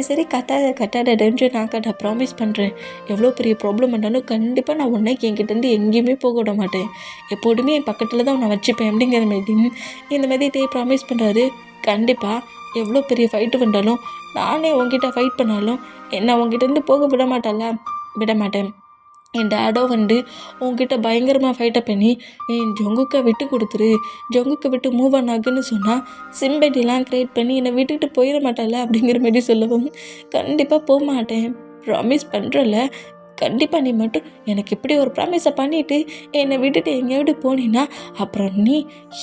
சரி கட்டாத டென்ஷன் ஆக்காட்டா, ப்ராமிஸ் பண்ணுறேன், எவ்வளோ பெரிய ப்ராப்ளம் பண்ணாலும் கண்டிப்பாக நான் உன்னை என்கிட்டேருந்து எங்கேயுமே போக விட மாட்டேன், எப்போதுமே என் பக்கத்தில் தான் நான் வச்சுப்பேன் அப்படிங்கிற மாதிரி இந்த மாதிரி ப்ராமிஸ் பண்ணுறாரு. கண்டிப்பாக எவ்வளோ பெரிய ஃபைட்டு வந்தாலும் நானே உங்ககிட்ட ஃபைட் பண்ணாலும் என்னை உங்ககிட்டேருந்து போக விட மாட்டேன். என் டேடோ வந்து உங்ககிட்ட பயங்கரமாக ஃபைட்டை பண்ணி என் ஜங்குக்கை விட்டு கொடுத்துரு, ஜங்குக்கை விட்டு மூவ் ஆன் ஆகுன்னு சொன்னால் சிம்படிலாம் க்ரியேட் பண்ணி என்னை விட்டுட்டு போயிட மாட்டால அப்படிங்கிற மாதிரி சொல்லவும், கண்டிப்பாக போக மாட்டேன், ப்ராமிஸ் பண்ணுறல, கண்டிப்பாக நீ மட்டும் எனக்கு இப்படி ஒரு ப்ராமிஸை பண்ணிவிட்டு என்னை விட்டுட்டு எங்கேயாவது போனீன்னா அப்புறம் நீ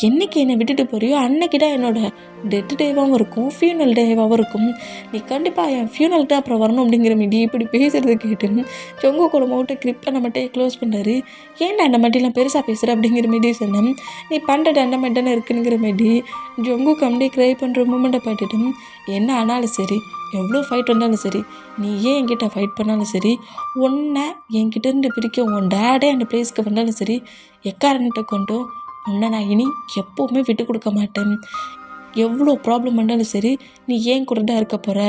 என்னைக்கு என்னை விட்டுட்டு போறியோ அன்னைக்கு தான் என்னோடய டெத் டேவாகவும் இருக்கும், ஃபியூனல் டேவாகவும் இருக்கும். நீ கண்டிப்பாக என் ஃபியூனலுக்கு தான் அப்புறம் வரணும் அப்படிங்கிற மாரி இப்படி பேசுகிறது கேட்டு ஜங்குக்கோட மவுட்டை கிரிப் பண்ண மட்டும் க்ளோஸ் பண்ணுறாரு. ஏன்டா அந்த மாதிரிலாம் பெருசாக பேசுகிற அப்படிங்கிற மாரி சொன்னேன். நீ பண்ணுறது அந்த மாதிரி தானே இருக்குங்கிற மாரி ஜங்குக்கு அப்படியே க்ரை பண்ணுற மூமெண்ட்டை பார்த்துட்டு என்ன ஆனாலும் சரி, எவ்வளோ ஃபைட் வந்தாலும் சரி, நீ ஏன் என்கிட்ட ஃபைட் பண்ணாலும் சரி, உன்னை என்கிட்டேருந்து பிரிக்க உன் டேடே அந்த பிளேஸ்க்கு வந்தாலும் சரி, எக்காரணத்தை கொண்டும் உன்னை நான் இனி எப்போவுமே விட்டு கொடுக்க மாட்டேன். எவ்வளோ ப்ராப்ளம் வந்தாலும் சரி, நீ ஏன் கூட தான் இருக்க போகிற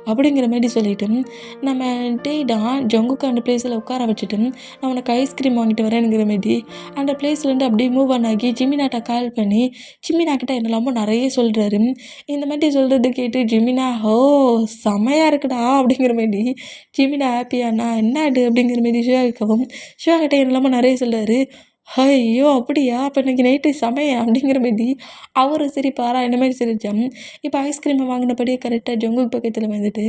அப்படிங்கிற மாதிரி சொல்லிவிட்டு நம்ம தான் ஜங்குக்கு அந்த பிளேஸில் உட்கார வச்சுட்டு நான் உனக்கு ஐஸ்கிரீம் வாங்கிட்டு வரேனுங்கிற மாரி அந்த பிளேஸ்லேருந்து அப்படியே மூவ் ஆகி ஜிமினாட்ட கால் பண்ணி ஜிமினாக்கிட்ட என்னெல்லாமோ நிறைய சொல்கிறாரு. இந்த மாதிரி சொல்கிறது கேட்டு ஜிமினா செமையாக இருக்குடா அப்படிங்கிற மாரி ஜிமினா ஹாப்பியாண்ணா என்னது அப்படிங்கிற மாரி சிவா கேட்கவும் சிவா கிட்டே என்னெல்லாமோ நிறைய சொல்கிறாரு. ஐயோ! அப்படியா? அப்போ இன்னைக்கு நைட்டு செமையா அப்படிங்கிற மாரி அவரு சிரிப்பாரா இந்த மாதிரி சிரிச்சேன். இப்போ ஐஸ்கிரீமை வாங்கினபடியே கரெக்டாக ஜங்குக்கு பக்கத்தில் வந்துட்டு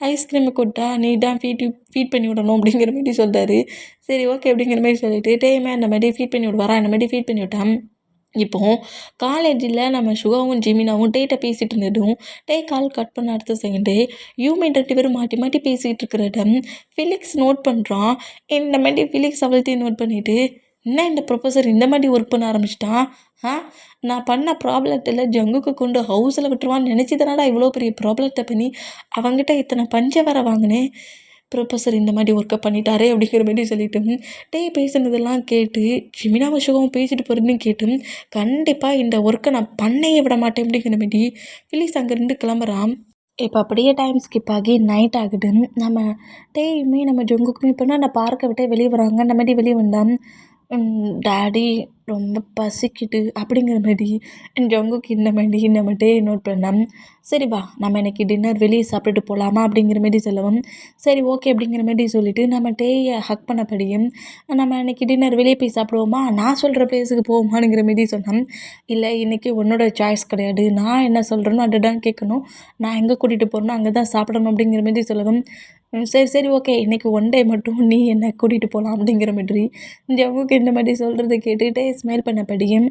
ஐஸ்கிரீமை கொடுத்தா நீ தான் ஃபீட் பண்ணி விடணும் அப்படிங்கிற மாரி சொல்கிறாரு. சரி ஓகே அப்படிங்கிற மாரி சொல்லிட்டு டேய்மே அந்த மாதிரி ஃபீட் பண்ணி விடுவாரா அந்த மாதிரி ஃபீட் பண்ணி விட்டான். இப்போது காலேஜில் நம்ம சுகாவும் ஜிமினாவும் டேட்ட பேசிகிட்டு இருந்ததும் கால் கட் பண்ண அடுத்த செகண்டே யூமின் 2 பேரும் மாட்டி மாட்டி பேசிகிட்டு இருக்கிறத ஃபிலிக்ஸ் நோட் பண்ணுறான். இந்த மாதிரி ஃபிலிக்ஸ் அவள்த்தையும் நோட் பண்ணிவிட்டு என்ன இந்த ப்ரொஃபஸர் இந்த மாதிரி ஒர்க் பண்ண ஆரம்பிச்சிட்டான். நான் பண்ண ப்ராப்ளத்தில் ஜங்குக்கு கொண்டு ஹவுஸில் விட்டுருவான்னு நினச்சிதனாடா இவ்வளோ பெரிய ப்ராப்ளத்தை பண்ணி அவங்ககிட்ட இத்தனை பஞ்சை வர வாங்கினேன். ப்ரொஃபஸர் இந்த மாதிரி ஒர்க்கை பண்ணிட்டாரே அப்படிங்கிற மாதிரி சொல்லிட்டு பேசுனதெல்லாம் கேட்டு ஜிமினாவும் சுகமும் பேசிட்டு போகிறதுன்னு கேட்டு கண்டிப்பாக இந்த ஒர்க்கை நான் பண்ணையே விட மாட்டேன் அப்படிங்கிற மாதிரி ஃபிலிக்ஸ் அங்கேருந்து கிளம்புறான். இப்போ அப்படியே டைம் ஸ்கிப் ஆகி நைட் ஆகுது. நம்ம நம்ம ஜங்குக்குமே இப்போனா நான் பார்க்கை விட்டே வெளியே வராங்க. அந்த மாதிரி வெளியே வந்தான் டாடி ரொம்ப பசிக்குது அப்படிங்கிற மாதிரி ஜங்குக்கு இந்த மாதிரி நம்ம நோட் பண்ணோம். சரி வா நம்ம இன்னைக்கு டின்னர் வெளியே சாப்பிட்டுட்டு போகலாமா அப்படிங்கிற மாதிரி சொல்லவும் சரி ஓகே அப்படிங்கிற மாதிரி சொல்லிவிட்டு நம்ம டேயை ஹக் பண்ணபடியும் நம்ம இன்னைக்கு டின்னர் வெளியே போய் சாப்பிடுவோமா, நான் சொல்கிற பிளேஸுக்கு போவோமானுங்கிற மாதிரி சொன்னோம். இல்லை இன்றைக்கி உன்னோட சாய்ஸ் கிடையாது, நான் என்ன சொல்கிறேனோ அதை தான் கேட்கணும், நான் எங்கே கூட்டிகிட்டு போகிறேனோ அங்கே தான் சாப்பிடணும் அப்படிங்கிற மாதிரி சொல்லவும் சரி சரி ஓகே இன்றைக்கி ஒன் டே மட்டும் நீ என்னை கூட்டிகிட்டு போகலாம் அப்படிங்கிற மாதிரி ஜங்குக்கு இந்த மாதிரி சொல்கிறத கேட்டுகிட்டே ஸ்மைல் பண்ணபடியும்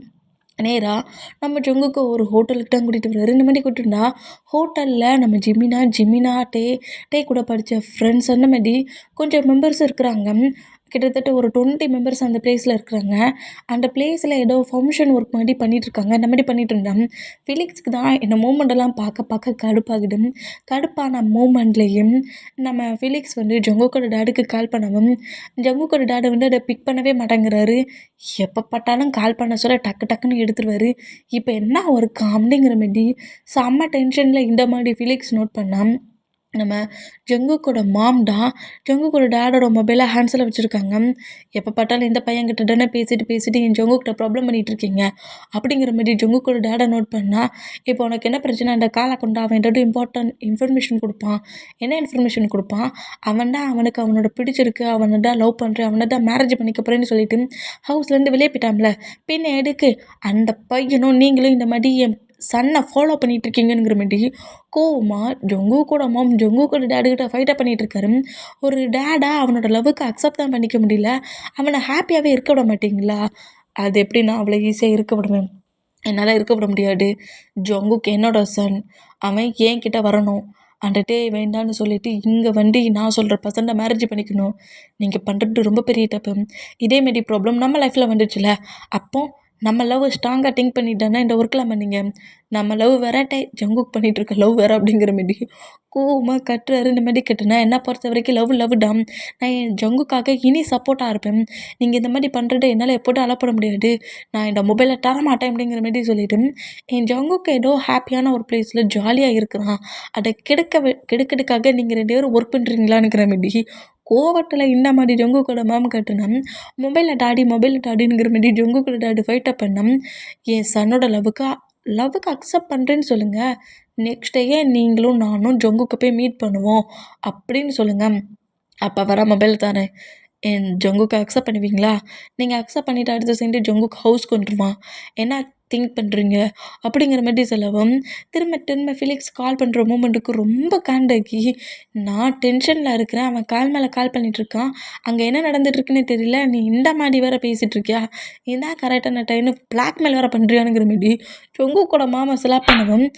நேராக நம்ம ஜங்குக்கு ஒரு ஹோட்டலுக்கு தான் கூட்டிகிட்டு வர்றாரு. இந்த மாதிரி கூட்டிட்டுனா ஹோட்டலில் நம்ம ஜிமினா டே கூட படித்த ஃப்ரெண்ட்ஸ் அந்த மாதிரி கொஞ்சம் மெம்பர்ஸ் இருக்கிறாங்க. கிட்டத்தட்ட ஒரு 20 மெம்பர்ஸ் அந்த பிளேஸில் இருக்கிறாங்க. அந்த பிளேஸில் ஏதோ ஃபங்க்ஷன் ஒர்க் மாதிரி பண்ணிகிட்ருக்காங்க. இந்த மாதிரி பண்ணிகிட்டு இருந்தேன். ஃபிலிக்ஸ்க்கு தான் இந்த மூமெண்டெல்லாம் பார்க்க கடுப்பாகுது. கடுப்பான மூமெண்ட்லேயும் நம்ம ஃபிலிக்ஸ் வந்து ஜங்குக்கோட டேடுக்கு கால் பண்ணவும் ஜங்குக்கோட டேடை வந்து அதை பிக் பண்ணவே மாட்டேங்கிறாரு. எப்போ பட்டாலும் கால் பண்ண சொல்ல டக்கு டக்குன்னு எடுத்துருவார். இப்போ என்ன ஒரு அப்படிங்கிற மாதிரி செம்ம டென்ஷனில் இந்த மாதிரி ஃபிலிக்ஸ் நோட் பண்ணான். நம்ம ஜங்குக்கோட மாம் தான் ஜங்குக்கோட டேடோட மொபைலை ஹேண்ட்ஸில் வச்சுருக்காங்க. எப்போ பார்த்தாலும் இந்த பையன்கிட்ட தானே பேசிட்டு என் ஜங்குக்கிட்ட ப்ராப்ளம் பண்ணிகிட்ருக்கீங்க அப்படிங்கிற மாதிரி ஜங்குக்கோட டேடை நோட் பண்ணால் இப்போ உனக்கு என்ன பிரச்சனை, அந்த காலை கொண்டு அவன் ஏதாவது இம்பார்ட்டன்ட் இன்ஃபர்மேஷன் கொடுப்பான். என்ன இன்ஃபர்மேஷன் கொடுப்பான், அவன் தான் அவனுக்கு அவனோட பிடிச்சிருக்கு, அவனை தான் லவ் பண்ணுறேன், அவனை தான் மேரேஜ் பண்ணிக்க போகிறேன்னு சொல்லிட்டு ஹவுஸ்லேருந்து வெளியே போயிட்டான்ல. பின்ன எதுக்கு அந்த பையனும் நீங்களும் இந்த மாதிரி என் சன்னை ஃபாலோ பண்ணிகிட்ருக்கீங்கிற மாதிரி கோவமாக ஜங்குக்கோட மாம் ஜங்குக்கோட டேடுக்கிட்ட ஃபைட்டாக பண்ணிகிட்ருக்காரு. ஒரு டேடாக அவனோட லவ்வுக்கு அக்செப்ட் தான் பண்ணிக்க முடியல, அவனை ஹாப்பியாகவே இருக்க விட மாட்டிங்களா? அது எப்படி நான் அவ்வளோ ஈஸியாக இருக்க விடுவேன்? என்னால் இருக்க விட முடியாது. ஜங்குக்கு என்னோட சன், அவன் என்கிட்ட வரணும். அந்த வேண்டான்னு சொல்லிவிட்டு இங்கே வந்து நான் சொல்கிற பர்சன்ட்டை மேரேஜ் பண்ணிக்கணும். நீங்கள் பண்ணுறது ரொம்ப பெரிய தப்பு. இதேமாரி ப்ராப்ளம் நம்ம லைஃப்பில் வந்துச்சுல, அப்போது நம்ம லவ் ஸ்ட்ராங்காக திங்க் பண்ணிட்டு தானே இந்த ஒர்க்கெலாம் பண்ணீங்க. நம்ம லவ் வேற ஜங்குக்கு பண்ணிகிட்ருக்க லவ் வேறு அப்படிங்கிற மாரி கோவமாக கட்டுறாரு. இந்த மாதிரி கட்டுனா என்ன பொறுத்த வரைக்கும் லவ் டாம். நான் என் ஜங்குக்காக இனி சப்போர்ட்டாக இருப்பேன். நீங்கள் இந்த மாதிரி பண்ணுறத என்னால் எப்போட்டும் அலப்பட முடியாது. நான் இந்த மொபைலை தரமாட்டேன் அப்படிங்கிற மாதிரி சொல்லிவிட்டு என் ஜங்குக்கு ஏதோ ஹாப்பியான ஒரு பிளேஸில் ஜாலியாக இருக்கிறான். அதை கெடுக்கிறதுக்காக நீங்கள் 2 பேரும் ஒர்க் பண்ணுறீங்களான்னுங்கிற மாரி கோவத்தில் இந்த மாதிரி ஜங்குக்கோட மாம் கட்டுனா மொபைலில் டாடிங்கிற மாதிரி ஜங்குக்கோட டாடி ஃபைட்டப் பண்ண என் சன்னோட லவ்வுக்கு அக்செப்ட் பண்ணுறேன்னு சொல்லுங்கள். நெக்ஸ்ட் டேயே நீங்களும் நானும் ஜங்குக்கு போய் மீட் பண்ணுவோம் அப்படின்னு சொல்லுங்கள். அப்போ வர மொபைல் தானே என் ஜங்குக்கு அக்செப்ட் பண்ணுவீங்களா? நீங்கள் அக்செப்ட் பண்ணிவிட்டு அடுத்த செகண்ட் ஜங்குக்கு ஹவுஸ் கொண்டுருவான். ஏன்னா திங்க் பண்ணுறீங்க அப்படிங்கிற மாதிரி சொல்லவும் திரும்ப திரும்ப ஃபிலிக்ஸ் கால் பண்ணுற மூமெண்ட்டுக்கு ரொம்ப காண்டாகி நான் டென்ஷனில் இருக்கிறேன், அவன் கால் மேலே கால் பண்ணிகிட்ருக்கான், அங்கே என்ன நடந்துட்டுருக்குன்னே தெரியல, நீ இந்த மாதிரி வேறு பேசிகிட்டு இருக்கியா, இதான் கரெக்டான டைம்னு பிளாக்மெயில் வேறு பண்ணுறியானுங்கிற மாரி ஜங்குக்கோட மாமா ஸ்லாப் பண்ணவும்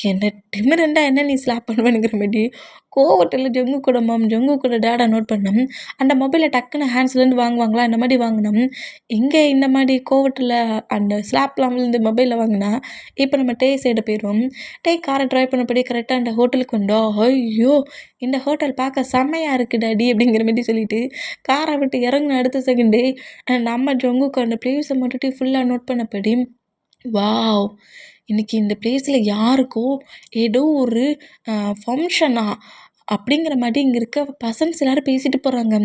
என்ன டிமிரண்டா என்ன நீ ஸ்லாப் பண்ணுவேனுங்கிற மாரி கோவத்தில் ஜங்குக்கோட டேடை நோட் பண்ணோம். அந்த மொபைலை டக்குன்னு ஹேண்ட்ஸ்லேருந்து வாங்குவாங்களா இந்த மாதிரி வாங்கினோம். இங்கே இந்த மாதிரி கோவத்தில் அந்த ஸ்லாப்லாம் விழுந்து மொபைலில் வாங்கினா இப்போ நம்ம டே சைடு போயிடுவோம். டே காரை ட்ரைவ் பண்ணபடி கரெக்டாக அந்த ஹோட்டலுக்கு வந்தோம். ஐயோ இந்த ஹோட்டல் பார்க்க செம்மையாக இருக்குது டாடி அப்படிங்கிற மாதிரி சொல்லிட்டு காரை விட்டு இறங்கின அடுத்த செகண்டே நம்ம ஜங்குக்கு அந்த பிளேஸை மட்டும் ஃபுல்லாக நோட் பண்ணபடி வாவ் இன்னைக்கு இந்த பிளேஸில் யாருக்கோ ஏதோ ஒரு ஃபங்க்ஷனா அப்படிங்கிற மாதிரி இங்கே இருக்க பசன்ஸ் எல்லோரும் பேசிட்டு போகிறாங்க.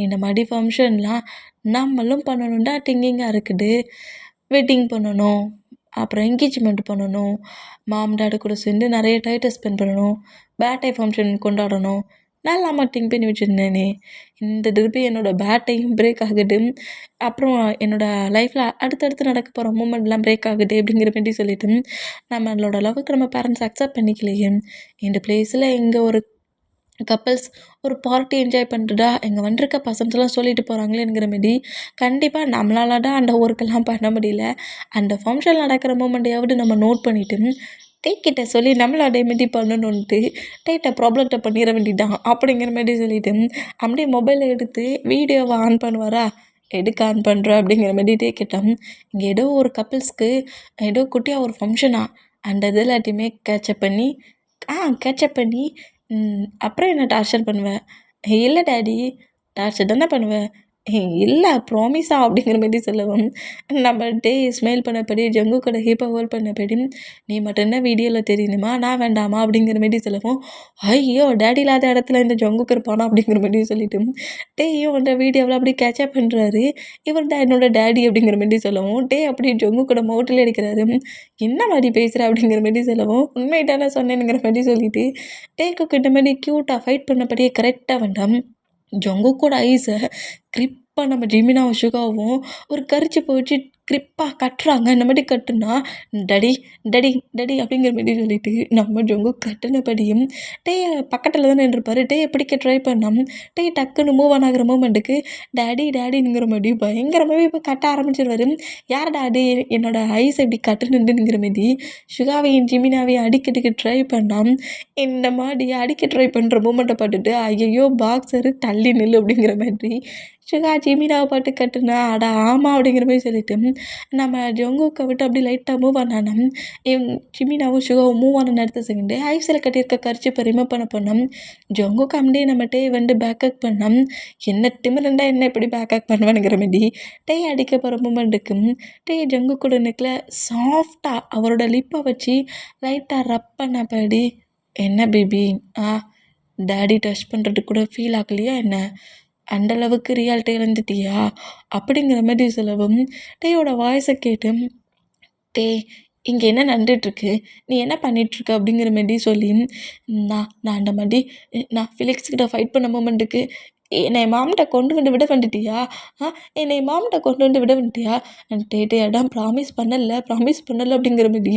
இந்த மாதிரி ஃபங்க்ஷன்லாம் நம்மளும் பண்ணணும்டா டிங்கிங்காக இருக்குது. வெட்டிங் பண்ணணும், அப்புறம் என்கேஜ்மெண்ட் பண்ணணும், மாம் டாடி கூட சேர்ந்து நிறைய டைத்தை ஸ்பெண்ட் பண்ணணும், பேர்த்டே ஃபங்க்ஷன் கொண்டாடணும். நல்லா திங்க் பண்ணி வச்சுருந்தேனே, இந்த திருப்பி என்னோடய பேட்டையும் பிரேக் ஆகுது, அப்புறம் என்னோடய லைஃப்பில் அடுத்தடுத்து நடக்க போகிற மூமெண்ட்லாம் பிரேக் ஆகுது அப்படிங்கிற மாதிரி சொல்லிட்டு நம்மளோட லவ்வுக்கு நம்ம பேரண்ட்ஸ் அக்செப்ட் பண்ணிக்கலையே. இந்த பிளேஸில் இங்கே ஒரு கப்பல்ஸ் ஒரு பார்ட்டி என்ஜாய் பண்ணுறதா இங்கே வந்துருக்க பசங்கள்லாம் சொல்லிட்டு போகிறாங்களேங்கிற மாரி கண்டிப்பாக நம்மளால தான் அந்த ஒர்க்கெல்லாம் பண்ண முடியல. அந்த ஃபங்க்ஷன் நடக்கிற மூமெண்ட்டையாவது நம்ம நோட் பண்ணிவிட்டு டேக்கிட்ட சொல்லி நம்மள அதே மாரி பண்ணணுன்ட்டு டேட்டை ப்ராப்ளத்தை பண்ணிட வேண்டியதான் அப்படிங்கிற மாரி சொல்லிவிட்டு அப்படியே மொபைலை எடுத்து வீடியோவை ஆன் பண்ணுவாரா, எதுக்கு ஆன் பண்ணுற அப்படிங்கிற மாதிரி கேட்டோம். இங்கே ஏதோ ஒரு கப்பிள்ஸ்க்கு ஏதோ குட்டியாக ஒரு ஃபங்க்ஷனா அந்த இது எல்லாத்தையுமே கேட்சப் பண்ணி அப்புறம் என்ன டார்ச்சர் பண்ணுவேன்? இல்லை டாடி டார்ச்சர் தானே பண்ணுவேன். இல்லை ப்ராமிஸா அப்படிங்கிற மாதிரி சொல்லவும் நம்ம டே ஸ்மைல் பண்ணபடி ஜங்குக்கோட ஹிப்பை ஹோல்ட் பண்ணபடி நீ மட்டும்தான் வீடியோவில் தெரியணுமா, நான் வேண்டாமா அப்படிங்கிற மாதிரி சொல்லவும் ஐயோ டேடி இல்லாத இடத்துல இந்த ஜங்குக்கு இருப்பானா அப்படிங்கிற மாதிரி சொல்லிட்டு டேயும் அந்த வீடியோவில் அப்படி கேட்சப் பண்ணுறாரு. இவர் தான் என்னோட டேடி அப்படிங்கிற மாதிரி சொல்லவும் டே அப்படி ஜங்குக்கோட மவுட்டில் அடிக்கிறாரு. என்ன மாதிரி பேசுகிற அப்படிங்கிற மாதிரி சொல்லவும் உண்மையிட்டானே சொன்னேனுங்கிற மாதிரி சொல்லிட்டு டேக்கு இந்த மாதிரி க்யூட்டாக ஃபைட் பண்ணபடியே கரெக்டாக வேண்டாம். ஜங்குக்கோட ஐஸை கிரிப்பாக நம்ம ஜிமினாவும் சுகாவும் ஒரு கரிச்சிப்பை வச்சு கிரிப்பாக கட்டுறாங்க. இந்த மாதிரி கட்டுனா டடி டடி டடி அப்படிங்கிற மாதிரி சொல்லிட்டு நம்ம ஜங்கு கட்டுனபடியும் டே பக்கத்தில் தான் நின்றுப்பார். டே பிடிக்க ட்ரை பண்ணோம். டே டக்குன்னு மூவ் ஆன் ஆகிற மூமெண்ட்டுக்கு டேடி டேடிங்கிற மாதிரி பயங்கரமாகவே இப்போ கட்ட ஆரம்பிச்சிருவார். யார் டாடி என்னோட ஐஸ் எப்படி கட்டுனுங்கிற மாதிரி சுகாவையும் ஜிமினாவையும் அடிக்கிறதுக்கு ட்ரை பண்ணோம். இந்த மாதிரி அடிக்க ட்ரை பண்ணுற மூமெண்ட்டை பார்த்துட்டு ஐயையோ பாக்ஸரு தள்ளி நில்லு அப்படிங்கிற மாதிரி சுகா ஜிமினாவை பாட்டு கட்டுனா அட ஆமாம் அப்படிங்கிற மாதிரி சொல்லிட்டு நம்ம ஜங்குக்கை விட்டு அப்படி லைட்டாக மூவ் ஆனானா ஜிமினாவும் சுகாவும் மூவ் ஆன அடுத்த செகண்டு ஐஸில் கட்டியிருக்க கரிச்சிப்பை ரிமூவ் பண்ண போனோம். ஜங்குக்கு அப்படியே நம்ம டே வந்து பேக்கப் பண்ணோம். என்ன திமிரண்டா என்ன எப்படி பேக்கப் பண்ணுவானுங்கிற மாதிரி டே அடிக்க போகிற மூமெண்ட்டுக்கு டே ஜங்குக்கூட நெக்கில் சாஃப்டாக அவரோட லிப்பை வச்சு லைட்டாக ரப் பண்ணபடி என்ன பேபி டேடி டச் பண்ணுறதுக்கு கூட ஃபீல் ஆகலையா என்ன, அந்தளவுக்கு ரியாலிட்டி இழந்துட்டியா அப்படிங்கிற மாதிரி சொல்லவும் டேயோட வாய்ஸை கேட்டு டே இங்கே என்ன நடந்துகிட்ருக்கு, நீ என்ன பண்ணிகிட்ருக்க அப்படிங்கிற மாதிரி சொல்லி நான் அந்த மாதிரி நான் ஃபிலிக்ஸ்கிட்ட ஃபைட் பண்ண மூமெண்ட்டுக்கு என்னை மாமிட்ட கொண்டு வந்து விட வந்துட்டியா, என்னை மாமிட்ட கொண்டு வந்து விட வந்துட்டியா, டே அதான் ப்ராமிஸ் பண்ணலை அப்படிங்கிற மாதிரி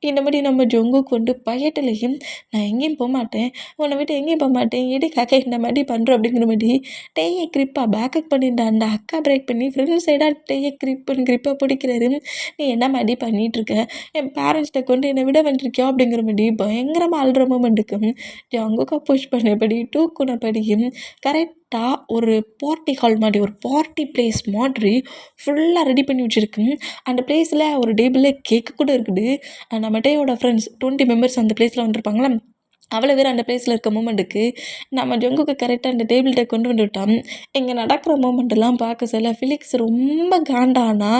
இந்த மாதிரி நம்ம ஜங்குக்கு வந்து பயத்துலையும் நான் எங்கேயும் போக மாட்டேன், உன்னை விட்டு எங்கேயும் போக மாட்டேன், எதுக்காக இந்த மாதிரி பண்ணுறோம் அப்படிங்கிற மாதிரி டேயை கிரிப்பாக பேக்கப் பண்ணியிருந்தேன். அந்த அக்கா பிரேக் பண்ணி ஃப்ரெண்ட் சைடாக டேயை கிரிப்பாக பிடிக்கிறாரு. நீ என்ன மாதிரி பண்ணிகிட்ருக்க, என் பேரண்ட்ஸ்கிட்ட கொண்டு என்னை விட வந்துருக்கியா அப்படிங்கிற மாதிரி பயங்கரமாக அழுற மூமெண்ட்டுக்கு ஜங்குக்கா புஷ் பண்ணபடி தூக்குனபடியும் கரெக்டாக ஒரு பார்ட்டி ஹால் மாதிரி ஒரு பார்ட்டி பிளேஸ் மாதிரி ஃபுல்லாக ரெடி பண்ணி வச்சுருக்கு. அந்த பிளேஸில் ஒரு டேபிளில் கேக்கு கூட இருக்குது. நம்ம டேயோட ஃப்ரெண்ட்ஸ் 20 மெம்பர்ஸ் அந்த பிளேஸில் வந்துருப்பாங்களா, அவ்வளோ பேர் அந்த பிளேஸில் இருக்க மூமெண்ட்டுக்கு நம்ம ஜங்குக்கு கரெக்டாக அந்த டேபிள்கிட்ட கொண்டு வந்து விட்டோம். இங்கே நடக்கிற மூமெண்ட்டெல்லாம் பார்க்க சொல்ல ஃபிலிக்ஸ் ரொம்ப காண்டானா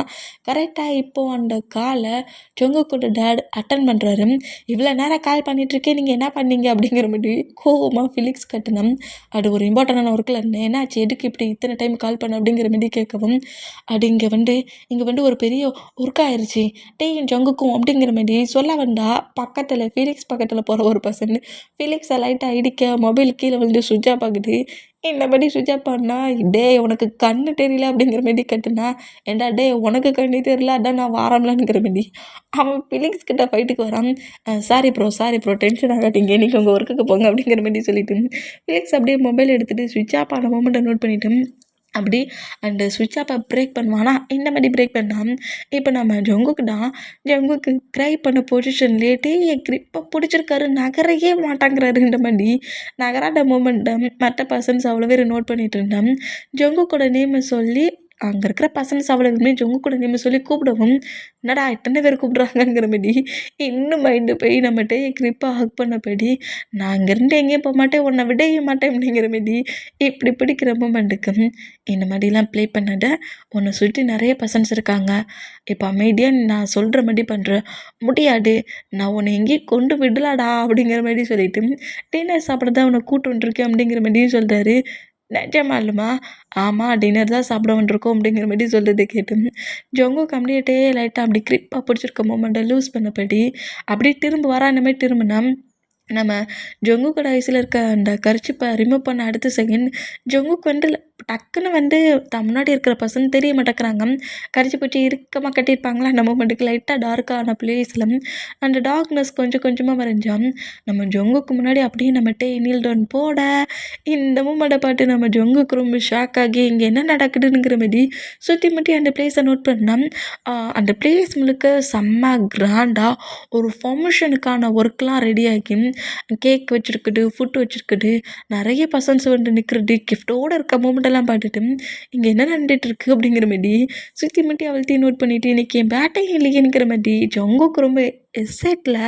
கரெக்டாக இப்போது அந்த காலை ஜங்குக்கோட டேட் அட்டன் பண்ணுறாரு. இவ்வளோ நேரம் கால் பண்ணிகிட்ருக்கேன், நீங்கள் என்ன பண்ணீங்க அப்படிங்கிற மாதிரி கோவமாக ஃபிலிக்ஸ் கட்டணும். அது ஒரு இம்பார்ட்டண்டான ஒர்க்கில் இருந்தேன், என்னாச்சு எதுக்கு இப்படி இத்தனை டைம் கால் பண்ண அப்படிங்கிற மாதிரி கேட்கவும் அது இங்கே வந்து ஒரு பெரிய ஒர்க் ஆயிடுச்சு டேயும் ஜங்குக்கும் அப்படிங்கிற மாதிரி சொல்ல வந்தால் பக்கத்தில் ஃபிலிக்ஸ் பக்கத்தில் போகிற ஒரு பர்சன் ஃபிலிக்ஸை லைட்டாக இடிக்க மொபைல் கீழே விழுந்து சுவிட்ச் ஆஃப் ஆகுது. இந்தபடி சுவிட்ச் ஆஃப் பண்ணா, "டேய் உனக்கு கண்ணு தெரியல" அப்படிங்கிற மாரி கத்துனா, "ஏன்டா டேய் உனக்கு கண்ணு தெரியல அதான் நான் வாராம்லங்கிற" மாரி அவன் ஃபிலிக்ஸ் கிட்ட ஃபைட்டுக்கு வரான். சாரி ப்ரோ டென்ஷன் ஆகாதீங்க, நீங்கள் உங்கள் ஒர்க்குக்கு போங்க" அப்படிங்கிற மாரி சொல்லிட்டு ஃபிலிக்ஸ் அப்படியே மொபைல் எடுத்துகிட்டு சுவிட்ச் ஆஃப் ஆன மொமெண்ட்டை நோட் பண்ணிவிட்டு அப்படி அண்டு ஸ்விட்ச் ஆஃபை பிரேக் பண்ணுவானா, இந்த மாதிரி பிரேக் பண்ணான். இப்போ நம்ம ஜங்குக்கு தான். ஜங்குக்கு க்ரை பண்ண பொசிஷன்லேயே என் க்ரிப்பை பிடிச்சிருக்காரு, நகரையே மாட்டாங்கிறாரு. இந்த மாதிரி நகராத மூமெண்ட்டை மற்ற பர்சன்ஸ் அவ்வளோ பேர் நோட் பண்ணிட்டு இருந்தான். ஜங்குக்கோட நேமை சொல்லி அங்கே இருக்கிற பர்சன்ஸ் அவ்வளவுமே ஜங்குக்கோட நேமை சொல்லி கூப்பிடவும், என்னடா எத்தனை பேர் கூப்பிட்றாங்கங்கிற மாதிரி இன்னும் மைண்டு போய் நம்மகிட்ட என் க்ரிப்பை ஹக் பண்ணபடி, நான் இங்கேருந்து எங்கேயும் போக மாட்டேன், உன்னை விடவே மாட்டேன் அப்படிங்கிற மாதிரி இப்படி பிடிக்கிற மூமெண்ட்டுக்கு இந்த மாதிரிலாம் ப்ளே பண்ணாத, உன்னை சுற்றி நிறைய பர்சன்ஸ் இருக்காங்க, இப்போ அமைதியாக நான் சொல்கிற மாதிரி பண்ணுற, முடியாது, நான் உன்னை எங்கேயும் கொண்டு விடலாடா அப்படிங்கிற மாதிரி சொல்லிட்டு டின்னர் சாப்பிட தான் உன்னை கூட்டு வந்துருக்கேன் அப்படிங்கிற மாதிரியும் சொல்கிறாரு. நிஜமாலுமா? ஆமாம், டின்னர் தான் சாப்பிட வந்துருக்கோம் அப்படிங்கிற மாதிரி சொல்கிறத கேட்டு ஜங்குக்கு அப்படியே லைட்டாக அப்படி க்ரிப்பாக பிடிச்சிருக்க மூமெண்ட்டை லூஸ் பண்ணபடி அப்படியே திரும்ப வரா. இந்த மாதிரி திரும்பினா நம்ம ஜங்குக்கோட ஐஸில் இருக்க அந்த கர்ச்சிப்பை ரிமூவ் பண்ண அடுத்த செகண்ட் ஜங்குக்கு வந்து டக்குன்னு வந்து முன்னாடி இருக்கிற பர்சன் தெரிய மாட்டேங்கிறாங்க. கரிச்சிப்பு வச்சு இறுக்கமாக கட்டியிருப்பாங்களா, அந்த மூமெண்ட்டுக்கு லைட்டாக டார்க்கான பிளேஸில் அந்த டார்க்னஸ் கொஞ்சம் கொஞ்சமாக வரைஞ்சான். நம்ம ஜங்குக்கு முன்னாடி அப்படியே நம்ம நீல் டவுன் போட இந்த மூமெண்ட்டை பார்த்து நம்ம ஜங்குக்கு ரொம்ப ஷாக் ஆகி இங்கே என்ன நடக்குதுங்கிற மாதிரி சுற்றி முற்றி அந்த பிளேஸை நோட் பண்ணால் அந்த பிளேஸ் முழுக்க செம்ம கிராண்டாக ஒரு ஃபங்க்ஷனுக்கான ஒர்க்லாம் ரெடியாகி கேக் வச்சுருக்குது, ஃபுட் வச்சுருக்குது, நிறைய பர்சன்ஸ் வந்து நிற்கிறது, கிஃப்ட்டோடு இருக்க மூமெண்ட்டெல்லாம் பார்த்துட்டு இங்கே என்ன நடந்துகிட்ருக்கு அப்படிங்கிற மாதிரி சுற்றி முட்டி அவள்கிட்டையும் நோட் பண்ணிவிட்டு இன்றைக்கி என் பேட்டே இல்லையேங்கிற மாதிரி ஜங்குக்கு ரொம்ப எக்ஸைட்டில்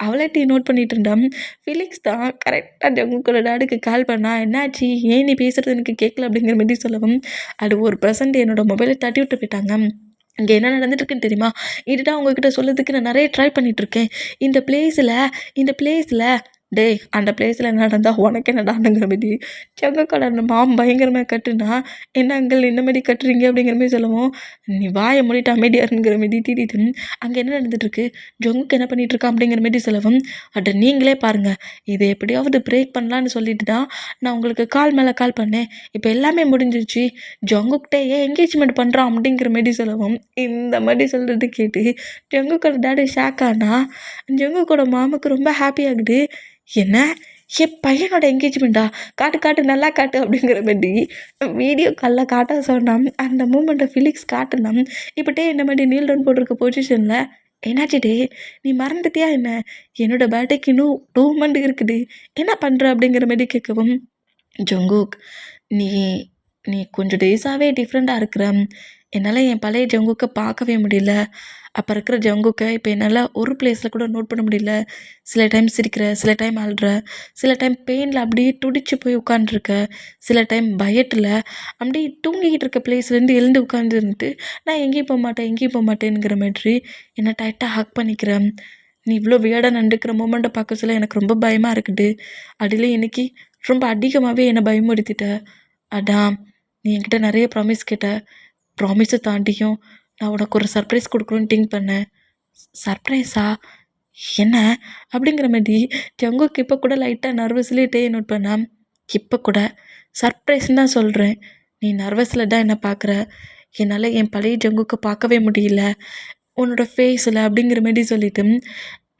அவள்கிட்டையும் நோட் பண்ணிகிட்டு இருந்தான். ஃபிலிக்ஸ் தான் கரெக்டாக ஜங்குக்கோட டாடுக்கு கால் பண்ணா, என்னாச்சு, ஏன் நீ பேசுகிறது எனக்கு கேட்கல அப்படிங்கிற மாதிரி சொல்லவும், அது ஒரு பர்சன்ட் என்னோடய மொபைலை தட்டி விட்டு போயிட்டாங்க. இங்கே என்ன நடந்துட்டுருக்குன்னு தெரியுமா, இதுதான் உங்ககிட்ட சொல்கிறதுக்கு நான் நிறைய ட்ரை பண்ணிகிட்ருக்கேன். இந்த பிளேஸில் டேய் அந்த பிளேஸில் என்ன நடந்தால் உனக்கு என்னடாங்கிற மாதிரி ஜங்குக்கோட அந்த மாம் பயங்கரமாக கட்டுனா, என்ன அங்கிள் இந்த மாதிரி கட்டுறீங்க அப்படிங்கிற மாதிரி சொல்லவும், நீ வாயை மூடிட்டு அமைதியாருங்கிற மாதிரி திட்டிட்டு அங்கே என்ன நடந்துட்டுருக்கு, ஜங்குக்கு என்ன பண்ணிகிட்ருக்கான் அப்படிங்கிற மாதிரி சொல்லவும், அட நீங்களே பாருங்கள், இதை எப்படியாவது பிரேக் பண்ணலான்னு சொல்லிட்டு தான் நான் உங்களுக்கு கால் மேலே கால் பண்ணேன். இப்போ எல்லாமே முடிஞ்சிருச்சு, ஜங்குக்கிட்டே ஏன் என்கேஜ்மெண்ட் பண்ணுறான் அப்படிங்கிற மாதிரி சொல்லவும், இந்த மாதிரி சொல்கிறது கேட்டு ஜங்குக்கோட டேடி ஷாக் ஆனா, ஜங்குக்கோட மாமுக்கு ரொம்ப ஹாப்பி ஆகுது. என்ன, என் பையனோட என்கேஜ்மெண்ட்டா, காட்டு நல்லா காட்டு அப்படிங்கிற மாதிரி வீடியோ காலில் காட்ட சொன்னான். அந்த மூமெண்ட்டை ஃபிலிக்ஸ் காட்டினான். இப்போட்டே இந்த மாதிரி நீல் டவுன் போட்டிருக்க பொசிஷனில், என்னாச்சு டே, நீ மறந்துட்டியா என்ன, என்னோடய பேர்த்டேக்கு இன்னும் 2 மந்த் இருக்குது, என்ன பண்ணுற அப்படிங்கிற மாதிரி கேட்கவும், ஜங்குக் நீ நீ கொஞ்சம் டேஸாகவே டிஃப்ரெண்ட்டாக இருக்கிற, என்னால் என் பழைய ஜங்குக்கை பார்க்கவே முடியல. அப்போ இருக்கிற ஜங்குக்கை இப்போ என்னால் ஒரு பிளேஸில் கூட நோட் பண்ண முடியல. சில டைம் சிரிக்கிற, சில டைம் அழுற, சில டைம் பெயினில் அப்படியே துடிச்சு போய் உட்காண்ட்ருக்க, சில டைம் பயத்தில் அப்படியே தூங்கிக்கிட்டு இருக்க பிளேஸ்லேருந்து எழுந்து உட்காந்துருந்துட்டு நான் எங்கேயும் போக மாட்டேங்கிற மாதிரி என்னை டைட்டாக ஹக் பண்ணிக்கிறேன். நீ இவ்வளோ வியர்டாக நடந்துக்கிற மூமெண்ட்டை பார்க்க சொல்ல எனக்கு ரொம்ப பயமாக இருக்குது. அதில் இன்னைக்கு ரொம்ப அதிகமாகவே என்னை பயமுறுத்திட்ட. அதான் நீ என்கிட்ட நிறைய ப்ராமிஸ் கேட்ட. ப்ராமிஸை தாண்டியும் நான் உனக்கு ஒரு சர்ப்ரைஸ் கொடுக்கணுன்னு திங்க் பண்ணேன். சர்ப்ரைஸா, என்ன அப்படிங்கிற மாதிரி ஜங்குக்கு இப்போ கூட லைட்டாக நர்வஸ்லேயே நோட் பண்ணேன். இப்போ கூட சர்ப்ரைஸ்ன்னு தான் சொல்கிறேன், நீ நர்வஸில் தான் என்னை பார்க்குற. என்னால் என் பழைய ஜங்குக்கு பார்க்கவே முடியல உன்னோட ஃபேஸில் அப்படிங்கிற மாதிரி சொல்லிவிட்டு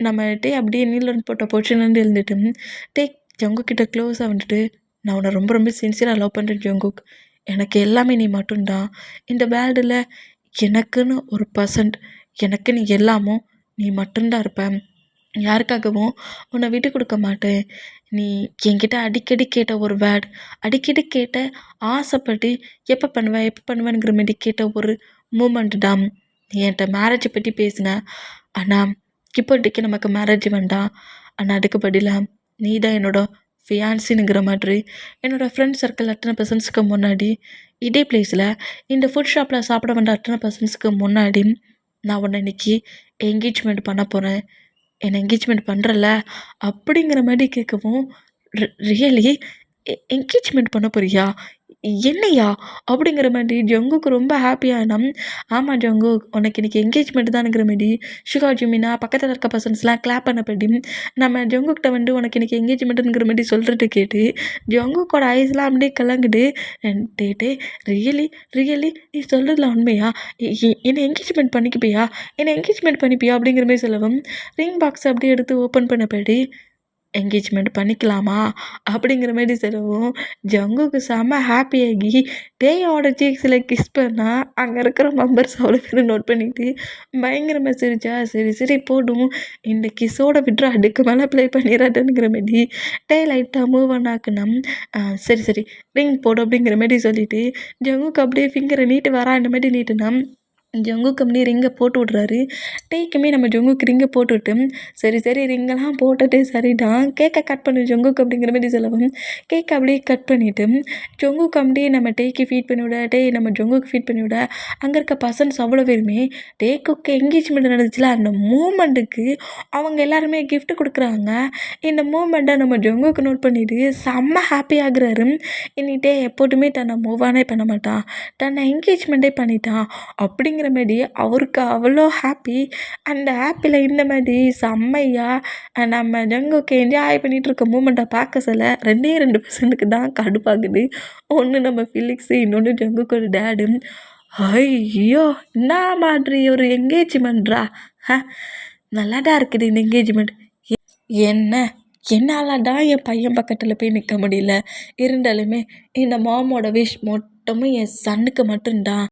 நம்ம அப்படியே நீலன் போட்ட பொசிஷன்லேருந்து எழுந்துட்டு ஜங்குக்கிட்ட க்ளோஸாக வந்துட்டு, நான் உன்னை ரொம்ப ரொம்ப சின்சியராக லவ் பண்ணுறேன் ஜங்குக். எனக்கு எல்லாமே நீ மட்டும்தான். இந்த வேர்ல்டில் எனக்குன்னு ஒரு பர்சன்ட், எனக்குன்னு எல்லாமும் நீ மட்டும்தான் இருப்ப. யாருக்காகவும் உன்னை விட்டு கொடுக்க மாட்டேன். நீ என்கிட்ட அடிக்கடி கேட்ட ஒரு வேர்ட், அடிக்கடி கேட்ட ஆசைப்பட்டு எப்போ பண்ணுவேங்கிற மாதிரி கேட்ட ஒரு மூமெண்ட் தான். நீ என்கிட்ட மேரேஜை பற்றி பேசின, ஆனால் இப்போதைக்கு நமக்கு மேரேஜ் வேண்டாம். ஆனால் அதுக்கு பதிலாக நீ தான் என்னோட ஃபியான்சினுங்கிற மாதிரி என்னோடய ஃப்ரெண்ட் சர்க்கிள் அத்தனை பர்சன்ஸுக்கு முன்னாடி இதே பிளேஸில் இந்த ஃபுட் ஷாப்பில் சாப்பிட வந்த அத்தனை பர்சன்ஸுக்கு முன்னாடி நான் உன்னை இன்னைக்கு என்கேஜ்மெண்ட் பண்ண போகிறேன். என்னை என்கேஜ்மெண்ட் பண்ணுறல அப்படிங்கிற மாதிரி கேட்கவும், ரியலி என்கேஜ்மெண்ட் பண்ண போறியா, என்னையா?" அப்படிங்கிற மாரி ஜங்குக்கு ரொம்ப ஹாப்பியானா, "ஆமா ஜங்குக், உனக்கு இன்னைக்கு என்கேஜ்மெண்ட் தானுங்கிற மாரி ஷிகாஜி, மீனா பக்கத்துல இருக்க பர்சன்ஸ்லாம் கிளாப் பண்ணபடி நம்ம ஜங்குக்கிட்ட வந்து உனக்கு இன்னைக்கு என்கேஜ்மெண்ட்டுங்கிற மாரி சொல்றத கேட்டு ஜங்குக்கோட ஐஸ்லாம் அப்படியே கலங்குது. "டேய் டேய் ரியலி ரியலி நீ சொல்றதுல உண்மையா? என்ன என்கேஜ்மெண்ட் பண்ணிக்கிப்பியா? என்ன என்கேஜ்மெண்ட் பண்ணிப்பியா?" அப்படிங்கிற மாரி சொல்லவும், ரிங் பாக்ஸ அப்படியே எடுத்து ஓப்பன் பண்ணபடி என்கேஜ்மெண்ட் பண்ணிக்கலாமா? அப்படிங்கிற மாரி சொல்லவும், ஜங்குக்கு செம்ம ஹாப்பியாகி டேயோட சீக்ஸ்ல கிஸ் பண்ணா, அங்க இருக்கிற மெம்பர்ஸ் அவ்வளோ பேரும் நோட் பண்ணிட்டு பயங்கரமா சிரிச்சா, "சரி சரி போடும். இந்த கிஸ்ஸோட விட்றா, அதுக்கு மேல ப்ளே பண்ணிறாதங்கிற" மாரி டே லைட்டா மூவ் ஆன் ஆக்குனா, சரி சரி ரிங் போடு" அப்படிங்கிற மாரி சொல்லிட்டு, ஜங்குக்கு அப்படியே ஃபிங்கர நீட்டு வராண்ட மாரி நீட்டுனா ஜங்குக்கு அப்படியே ரிங்க போட்டு விட்றாரு. டேக்குமே நம்ம ஜங்குக்கு ரிங்க போட்டுவிட்டு, "சரி சரி ரிங்கெல்லாம் போட்டது சரிதான். கேக்க கட் பண்ணு ஜங்குக்" அப்படிங்கிற மாரி சொல்லவும், கேக்க அப்படியே கட் பண்ணிட்டு, ஜங்குக் அப்படியே நம்ம டேக்கு ஃபீட் பண்ணிவிட, டேய் நம்ம ஜங்குக்கு ஃபீட் பண்ணிவிட, அங்க இருக்க பர்சன்ஸ் அவ்வளோ பேருமே டேக்குக்கு என்கேஜ்மெண்ட் நடந்துச்சுல, அந்த மூமெண்ட்டுக்கு அவங்க எல்லாருமே கிஃப்ட் குடுக்குறாங்க. இந்த மூமெண்ட்ட நம்ம ஜங்குக் நோட் பண்ணிட்டு செம்ம ஹாப்பி ஆகுறாரு. இனி டே எப்போதுமே தன்னை மூவ் ஆனே பண்ண மாட்டான். தன்னை என்கேஜ்மெண்ட்டே பண்ணிட்டான். அப்படிங்கிற மாரி அவருக்கு அவ்வளோ ஹாப்பி. அந்த ஹாப்பில இந்த மாரி செம்மையா நம்ம ஜங்குக்கு என்ஜாய் பண்ணிட்டு இருக்க மூமெண்ட்ட பார்க்க சொல்ல 2டே 2 பர்சனுக்கு தான் கடுப்பாகுது. ஒண்ணு நம்ம ஃபிலிக்ஸு, இன்னொன்னு ஜங்குக்கோட டாடு. ஐயோ! என்னா மாதிரி ஒரு என்கேஜ்மெண்ட்ரா! ஹ! நல்லா தான் இருக்குது இந்த என்கேஜ்மெண்ட். என்ன என்னால தான் என் பையன் பக்கத்துல போய் நிக்க முடியல. இருந்தாலுமே இந்த மாமோட விஷ் மொத்தமும் என் சன்னுக்கு மட்டும் தான்.